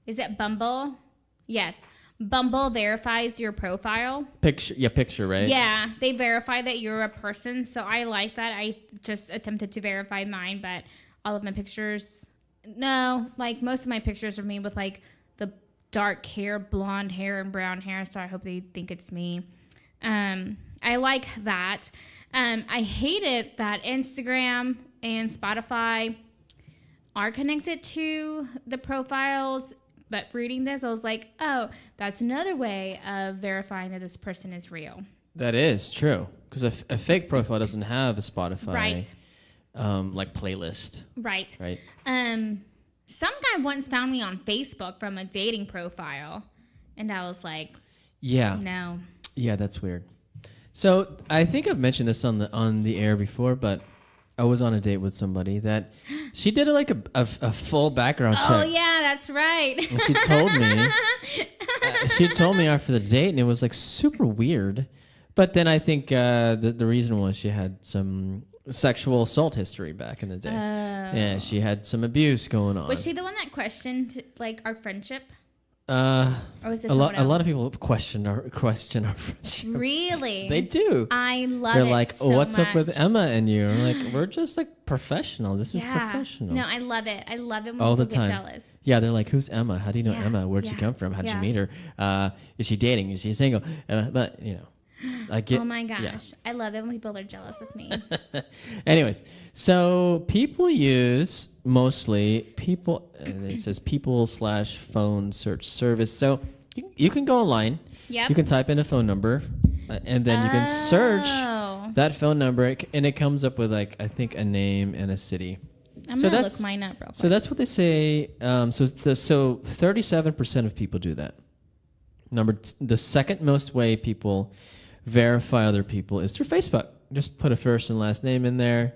Is it Bumble? Yes. Bumble verifies your profile. Picture, right? Yeah, they verify that you're a person. So I like that. I just attempted to verify mine, but all of my pictures, no, like most of my pictures are me with like the dark hair, blonde hair, and brown hair. So I hope they think it's me. I like that. I hate it that Instagram and Spotify are connected to the profiles. But reading this, I was like, oh, that's another way of verifying that this person is real. That is true. Because a fake profile doesn't have a Spotify right. Like playlist. Right. Right. Some guy once found me on Facebook from a dating profile. And I was like, yeah. No. Yeah, that's weird. So I think I've mentioned this on the air before, but I was on a date with somebody that she did a full background check. Oh yeah, that's right. And she told me after the date, and it was like super weird. But then I think the reason was she had some sexual assault history back in the day. Yeah, she had some abuse going on. Was she the one that questioned like our friendship? Or was this a lot of people question our friendship. Really? They do. I love They're it. like, so what's much. up with Emma and you? I'm like, we're just like professionals. This is professional. No, I love it. I love it when all people the time. get jealous. Yeah, they're like, who's Emma? How do you know Emma? Where'd she come from? How'd you meet her? Is she dating? Is she single? But you know. Oh my gosh. I love it when people are jealous of me. Anyways, so people use mostly it says people/phone search service. So you can go online. Yep. You can type in a phone number and then you can search that phone number and it comes up with like, I think a name and a city. I'm going to look mine up real quick. So that's what they say. So 37% of people do that. The second most way people verify other people is through Facebook. Just put a first and last name in there,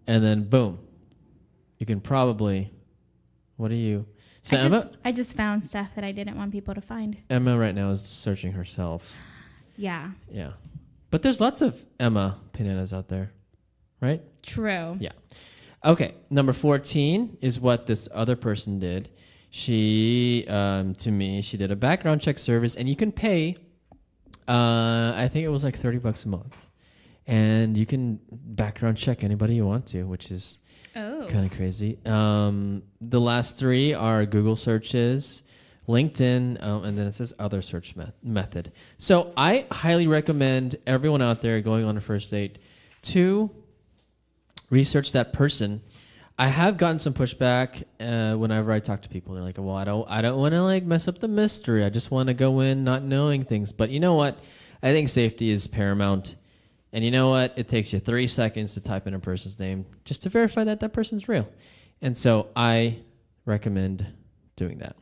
and then boom, you can probably. What are you? So I just found stuff that I didn't want people to find. Emma right now is searching herself. Yeah. Yeah, but there's lots of Emma Pinedas out there, right? True. Yeah. Okay, number 14 is what this other person did. She she did a background check service, and you can pay. I think it was like $30 a month, and you can background check anybody you want to, which is kind of crazy. The last three are Google searches, LinkedIn, and then it says other search method. So I highly recommend everyone out there going on a first date to research that person. I have gotten some pushback whenever I talk to people. They're like, well, I don't want to like mess up the mystery. I just want to go in not knowing things. But you know what? I think safety is paramount. And you know what? It takes you 3 seconds to type in a person's name just to verify that that person's real. And so I recommend doing that.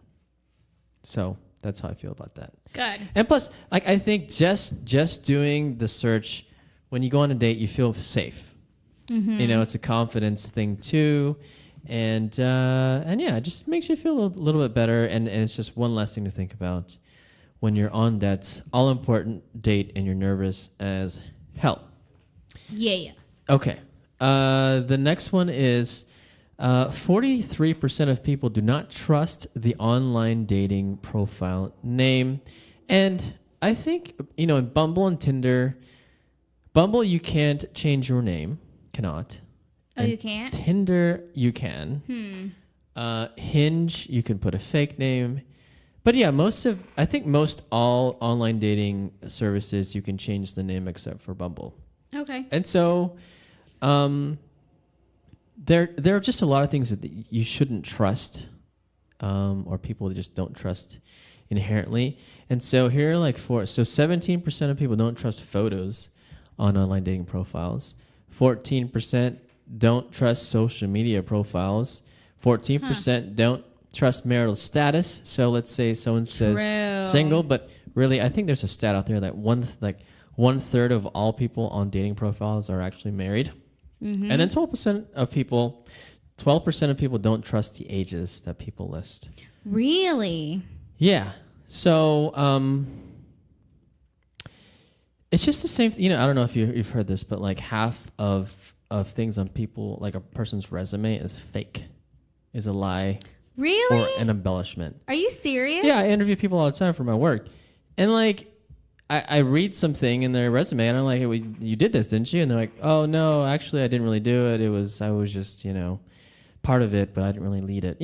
So that's how I feel about that. Good. And plus, like I think just doing the search, when you go on a date, you feel safe. Mm-hmm. You know, it's a confidence thing too, and yeah, it just makes you feel a little bit better, and it's just one less thing to think about when you're on that all important date and you're nervous as hell. Yeah. Okay. The next one is 43% of people do not trust the online dating profile name, and I think in Bumble and Tinder, you can't change your name. Cannot. Oh, and you can't? Tinder, you can. Hinge, you can put a fake name. But yeah, I think most all online dating services, you can change the name except for Bumble. Okay. And so there are just a lot of things that you shouldn't trust, or people just don't trust inherently. And so here are like 17% of people don't trust photos on online dating profiles. 14% don't trust social media profiles. 14% don't trust marital status. So let's say someone says single, but really I think there's a stat out there that one third of all people on dating profiles are actually married. Mm-hmm. And then 12% of people don't trust the ages that people list. Really? Yeah. So, it's just the same. I don't know if you've heard this, but like half of things on people, like a person's resume, is fake, is a lie, Really? or an embellishment. Are you serious? Yeah, I interview people all the time for my work, and like I read something in their resume, and I'm like, hey, you did this, didn't you? And they're like, oh no, actually, I didn't really do it. I was just part of it, but I didn't really lead it.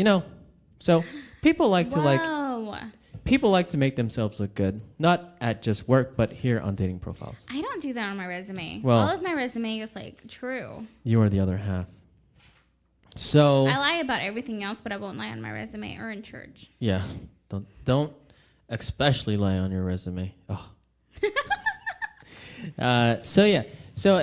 So people like to People like to make themselves look good, not at just work, but here on dating profiles. I don't do that on my resume. Well, all of my resume is like true. You are the other half. So I lie about everything else, but I won't lie on my resume or in church. Yeah, don't especially lie on your resume. Oh. So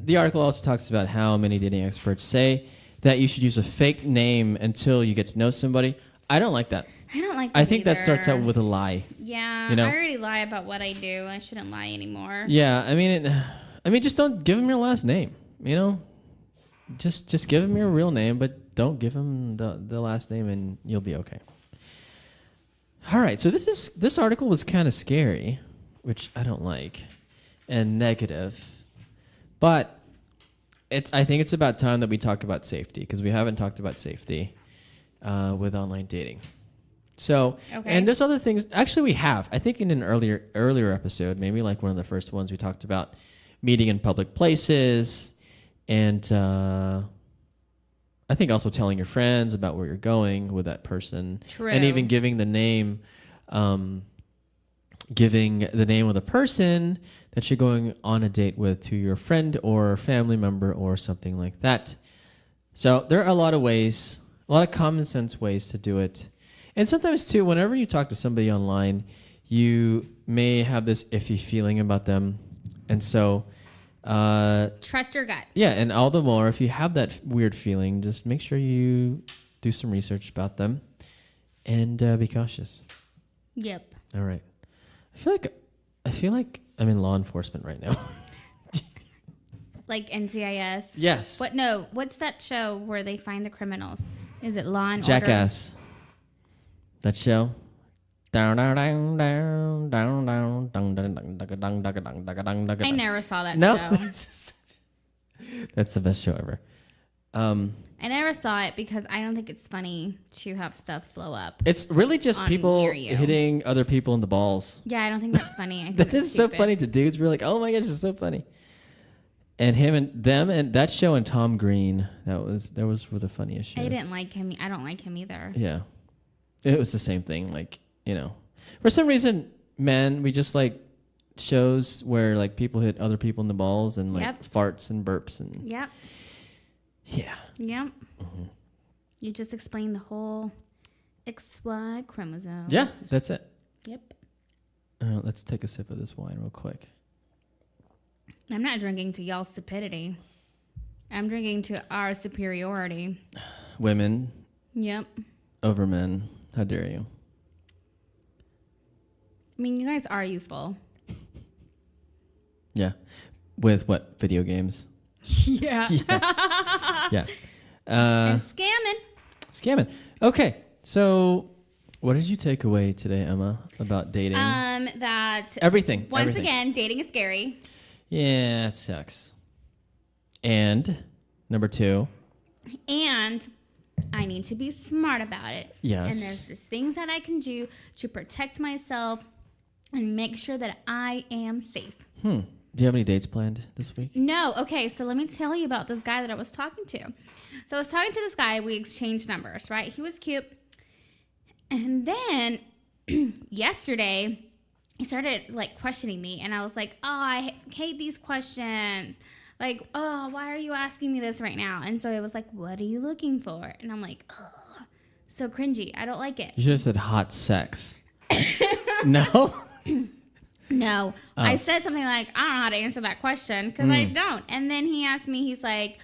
the article also talks about how many dating experts say that you should use a fake name until you get to know somebody. I don't like that. I don't like that I think either. that starts out with a lie. Yeah, I already lie about what I do. I shouldn't lie anymore. Yeah, I mean, just don't give them your last name. Just give them your real name, but don't give them the last name, and you'll be okay. All right, so this article was kind of scary, which I don't like, and negative, but I think it's about time that we talk about safety, because we haven't talked about safety with online dating. So, okay. And there's other things. Actually, we have. I think in an earlier episode, maybe like one of the first ones, we talked about meeting in public places, and I think also telling your friends about where you're going with that person. True. And even giving the name of the person that you're going on a date with to your friend or family member or something like that. So there are a lot of ways, a lot of common sense ways to do it. And sometimes too, whenever you talk to somebody online, you may have this iffy feeling about them. And so trust your gut. Yeah, and all the more if you have that weird feeling, just make sure you do some research about them and be cautious. Yep. All right. I feel like I'm in law enforcement right now. Like NCIS? Yes. What's that show where they find the criminals? Is it Law and Jackass. Order? That show. I never saw that show. That's the best show ever. I never saw it because I don't think it's funny to have stuff blow up. It's really just people hitting other people in the balls. Yeah, I don't think that's funny. I think that is so funny to dudes. We're like, oh my gosh, it's so funny. And him and them and that show and Tom Green, that was were the funniest shows. I didn't like him. I don't like him either. Yeah, it was the same thing. Like, for some reason, man, we just like shows where like people hit other people in the balls and like farts and burps and Yep. Yeah. Yep. Mm-hmm. You just explained the whole XY chromosomes. Yeah, that's it. Yep. Let's take a sip of this wine real quick. I'm not drinking to y'all's stupidity. I'm drinking to our superiority. Women. Yep. Over men. How dare you? I mean, you guys are useful. Yeah. With what? Video games? Yeah. Yeah. And Scamming. Okay. So what did you take away today, Emma, about dating? That everything. Once again, dating is scary. Yeah, it sucks. And number 2. And I need to be smart about it. Yes. And there's just things that I can do to protect myself and make sure that I am safe. Do you have any dates planned this week? No. Okay, so let me tell you about this guy that I was talking to. So I was talking to this guy. We exchanged numbers, right? He was cute. And then yesterday, he started like questioning me. And I was like, oh, I hate these questions. Like, oh, why are you asking me this right now? And so it was like, what are you looking for? And I'm like, oh, so cringy. I don't like it. You should have said hot sex. No? No. Oh. I said something like, I don't know how to answer that question because I don't. And then he asked me, he's like,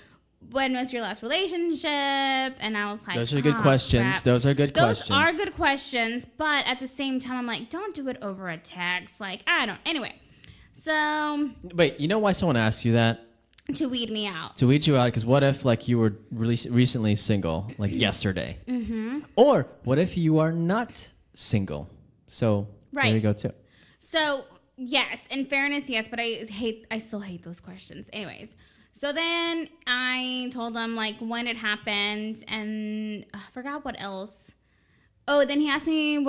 when was your last relationship? And I was like, those are good questions. Crap. Those are good questions. Those are good questions. But at the same time, I'm like, don't do it over a text. Like, I don't. Anyway. So. Wait, you know why someone asked you that? To weed me out. To weed you out, because what if like you were recently single, like yesterday? Mm-hmm. Or what if you are not single? So right. there you go too. So yes, in fairness, yes, but I still hate those questions. Anyways, so then I told him like when it happened, and I forgot what else. Oh, then he asked me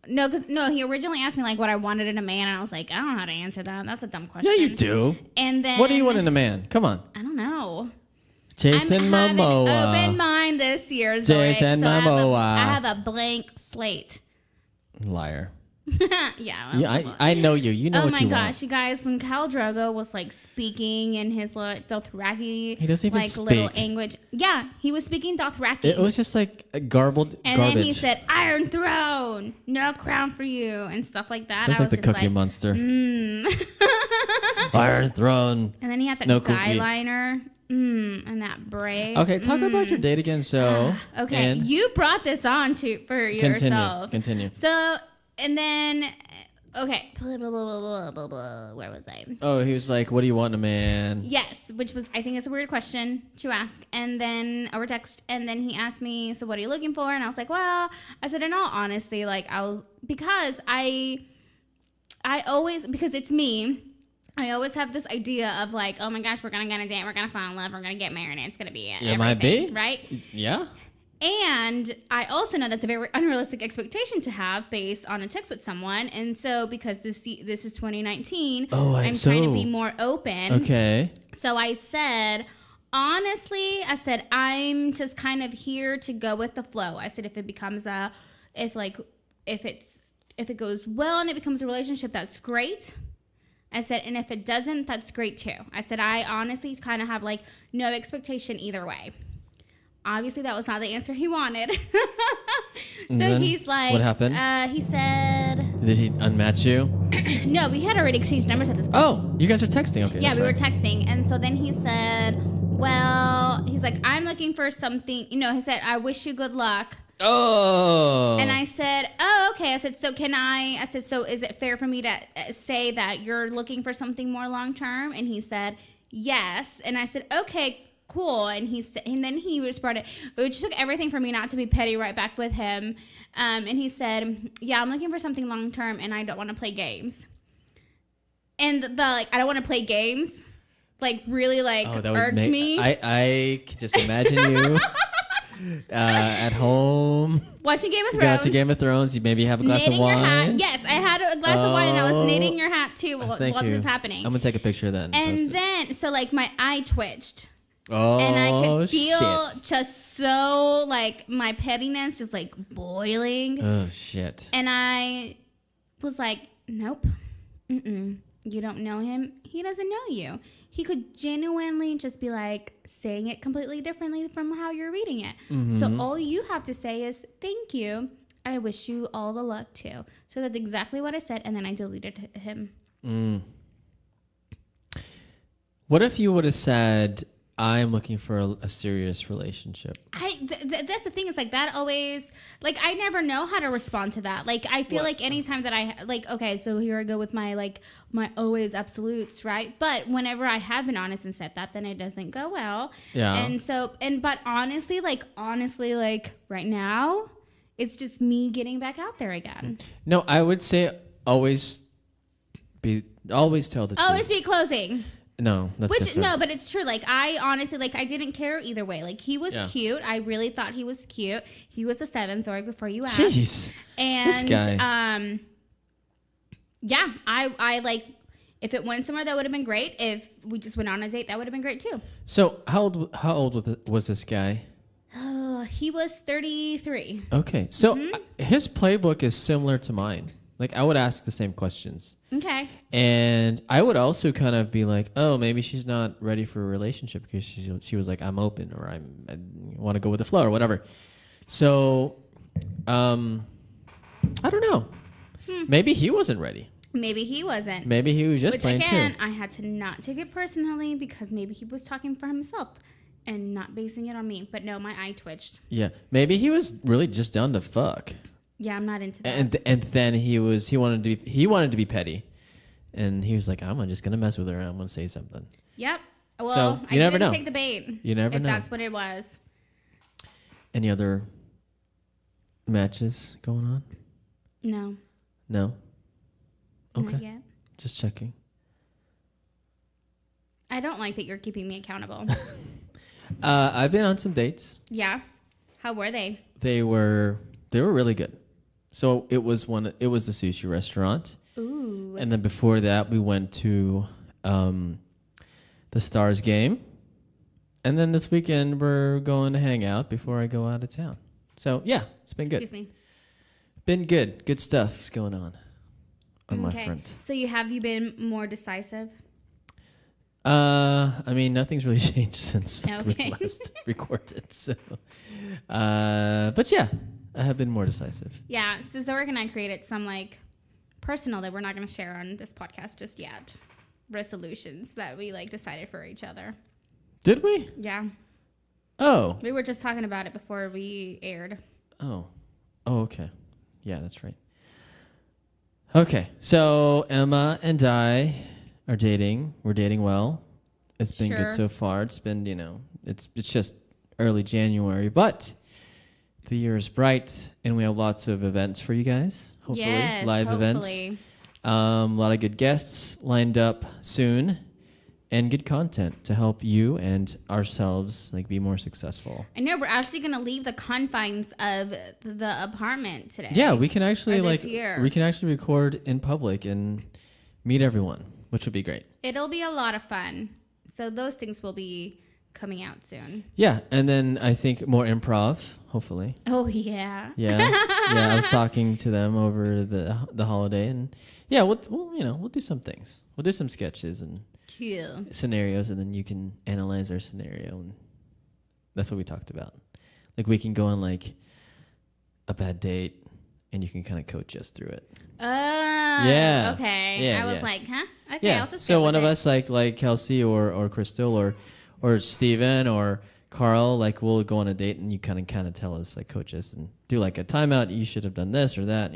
he originally asked me like what I wanted in a man, and I was like, I don't know how to answer that. That's a dumb question. Yeah, you do. And then what do you want in a man? Come on. I don't know. Jason Momoa. I have an open mind this year, Zorric, Jason Momoa. I have a blank slate. Liar. Yeah, I know you. You know what you want. Oh my gosh, you guys! When Khal Drogo was like speaking in his Dothraki, he doesn't even like speak. little language. Yeah, he was speaking Dothraki. It was just like a garbage. And then he said, "Iron Throne, no crown for you," and stuff like that. Sounds like the Cookie Monster. Iron Throne. And then he had that guy-liner. And that braid. Okay, talk about your date again. So okay, you brought this on for yourself. Continue. So. And then, okay, blah, blah, blah, blah, blah, blah. Where was I? Oh, he was like, what do you want in a man? Yes, which was, I think it's a weird question to ask. And then, over text, and then he asked me, so what are you looking for? And I was like, well, I said, in all honesty, like, because it's me, I always have this idea of like, oh my gosh, we're going to get on a date, we're going to fall in love, we're going to get married, and it's going to be it. It might be. Right? Yeah. And I also know that's a very unrealistic expectation to have based on a text with someone. And so because this is 2019, I'm trying to be more open. Okay. So I said, honestly, I'm just kind of here to go with the flow. I said, if it becomes if it goes well and it becomes a relationship, that's great. I said, and if it doesn't, that's great too. I said, I honestly kind of have like no expectation either way. Obviously, that was not the answer he wanted. So he's like... What happened? He said... Did he unmatch you? No, we had already exchanged numbers at this point. Oh, you guys are texting. Okay. Yeah, we were texting. And so then he said, well... He's like, I'm looking for something... he said, I wish you good luck. Oh. And I said, oh, okay. I said, so so is it fair for me to say that you're looking for something more long-term? And he said, yes. And I said, okay, cool. And then he responded, which took everything for me not to be petty right back with him. And he said, yeah, I'm looking for something long term and I don't want to play games. And I don't want to play games really irked me. I can just imagine you at home watching Game of Thrones. You maybe have a glass of wine. Your hat. Yes, I had a glass of wine and I was knitting your hat too while this was happening. I'm gonna take a picture then. And then my eye twitched. Oh, and I could feel just so my pettiness just boiling. Oh shit. And I was like, nope. You don't know him. He doesn't know you. He could genuinely just be saying it completely differently from how you're reading it. Mm-hmm. So all you have to say is, thank you. I wish you all the luck too. So that's exactly what I said. And then I deleted him. What if you would have said, I'm looking for a serious relationship? That's the thing. Is that always I never know how to respond to that. I feel anytime that I okay, so here I go with my my always absolutes, right? But whenever I have been honest and said that, then it doesn't go well. Yeah. And so but honestly, right now, it's just me getting back out there again. No, I would say always tell the truth. Always be closing. No, that's different. No, but it's true. I honestly, I didn't care either way. He was cute. I really thought he was cute. He was a 7, sorry, before you asked. Jeez. And, this guy. Yeah, I if it went somewhere, that would have been great. If we just went on a date, that would have been great too. So how old was this guy? He was 33. Okay. So his playbook is similar to mine. I would ask the same questions. Okay. And I would also kind of be like, oh, maybe she's not ready for a relationship because she was like, I'm open, or I want to go with the flow or whatever. So, I don't know. Maybe he wasn't ready. Maybe he wasn't. Maybe he was just playing too. I had to not take it personally because maybe he was talking for himself and not basing it on me. But no, my eye twitched. Yeah. Maybe he was really just down to fuck. Yeah, I'm not into that. And then he wanted to be petty, and he was like, I'm just gonna mess with her and I'm gonna say something. Yep. Well, so I didn't take the bait. You never know. If that's what it was. Any other matches going on? No. No? Okay. Not yet. Just checking. I don't like that you're keeping me accountable. I've been on some dates. Yeah. How were they? They were really good. So it was the sushi restaurant. Ooh. And then before that we went to the Stars game. And then this weekend we're going to hang out before I go out of town. So yeah, it's been good. Excuse me. Been good. Good stuff is going on my front. So have you been more decisive? I mean, nothing's really changed since we Okay. last recorded. So, but yeah, I have been more decisive. Yeah. So Zorric and I created some like personal that we're not going to share on this podcast just yet. Resolutions that we like decided for each other. Did we? Yeah. Oh. We were just talking about it before we aired. Oh. Oh, okay. Yeah, that's right. Okay. So Emma and I are dating. We're dating well. It's been good so far. It's been, it's just early January, but the year is bright and we have lots of events for you guys. Hopefully. Yes, Live events. A lot of good guests lined up soon. And good content to help you and ourselves be more successful. I know we're actually going to leave the confines of the apartment today. Yeah, we can actually year. we can actually record in public and meet everyone, which would be great. It'll be a lot of fun. So those things will be coming out soon. Yeah, and then I think more improv, hopefully. Oh yeah. Yeah. Yeah, I was talking to them over the holiday, and yeah, we'll do some things. We'll do some sketches and cool scenarios, and then you can analyze our scenario, and that's what we talked about. We can go on a bad date, and you can kind of coach us through it. Oh, yeah. Okay. Yeah, I was yeah. like, huh? Okay, yeah. I'll just so go one with of it. us, like Kelsey or Crystal or Steven or Carl, we'll go on a date, and you kind of tell us, coach us, and do a timeout. You should have done this or that,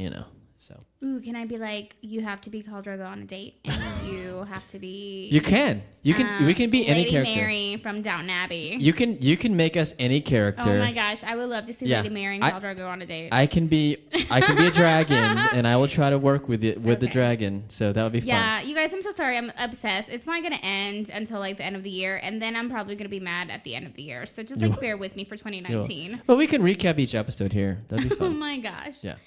So. Ooh, can I be like, you have to be Khal Drogo on a date, and you have to be. You can. We can be any Lady character. Mary from Downton Abbey. You can make us any character. Oh my gosh, I would love to see Yeah. Lady Mary and Khal Drogo on a date. I can be a dragon, and I will try to work with the Okay. dragon. So that would be fun. Yeah, you guys, I'm so sorry. I'm obsessed. It's not gonna end until the end of the year, and then I'm probably gonna be mad at the end of the year. So just bear with me for 2019. Well, we can recap each episode here. That'd be Oh fun. my gosh. Yeah.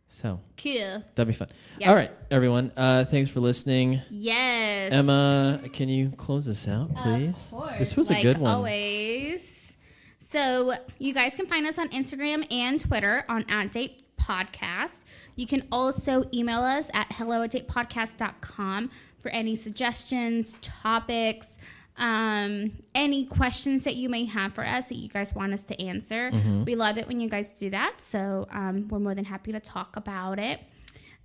So Cool. that'd be fun. Yeah. All right, everyone. Thanks for listening. Yes. Emma, can you close us out, please? Of course. This was a good one. Always. So you guys can find us on Instagram and Twitter on @datepodcast. You can also email us at hello@datepodcast.com for any suggestions, topics, any questions that you may have for us that you guys want us to answer. Mm-hmm. We love it when you guys do that. So we're more than happy to talk about it.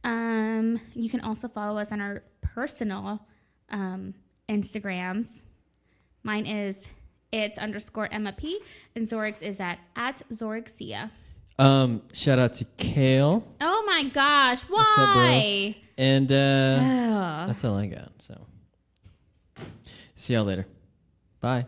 You can also follow us on our personal Instagrams. Mine is @Emma P, and Zorric's is at @Zorric Sia. Shout out to Kale. Oh my gosh, What's up, bro? why? And Ugh. that's all I got. So see y'all later. Bye.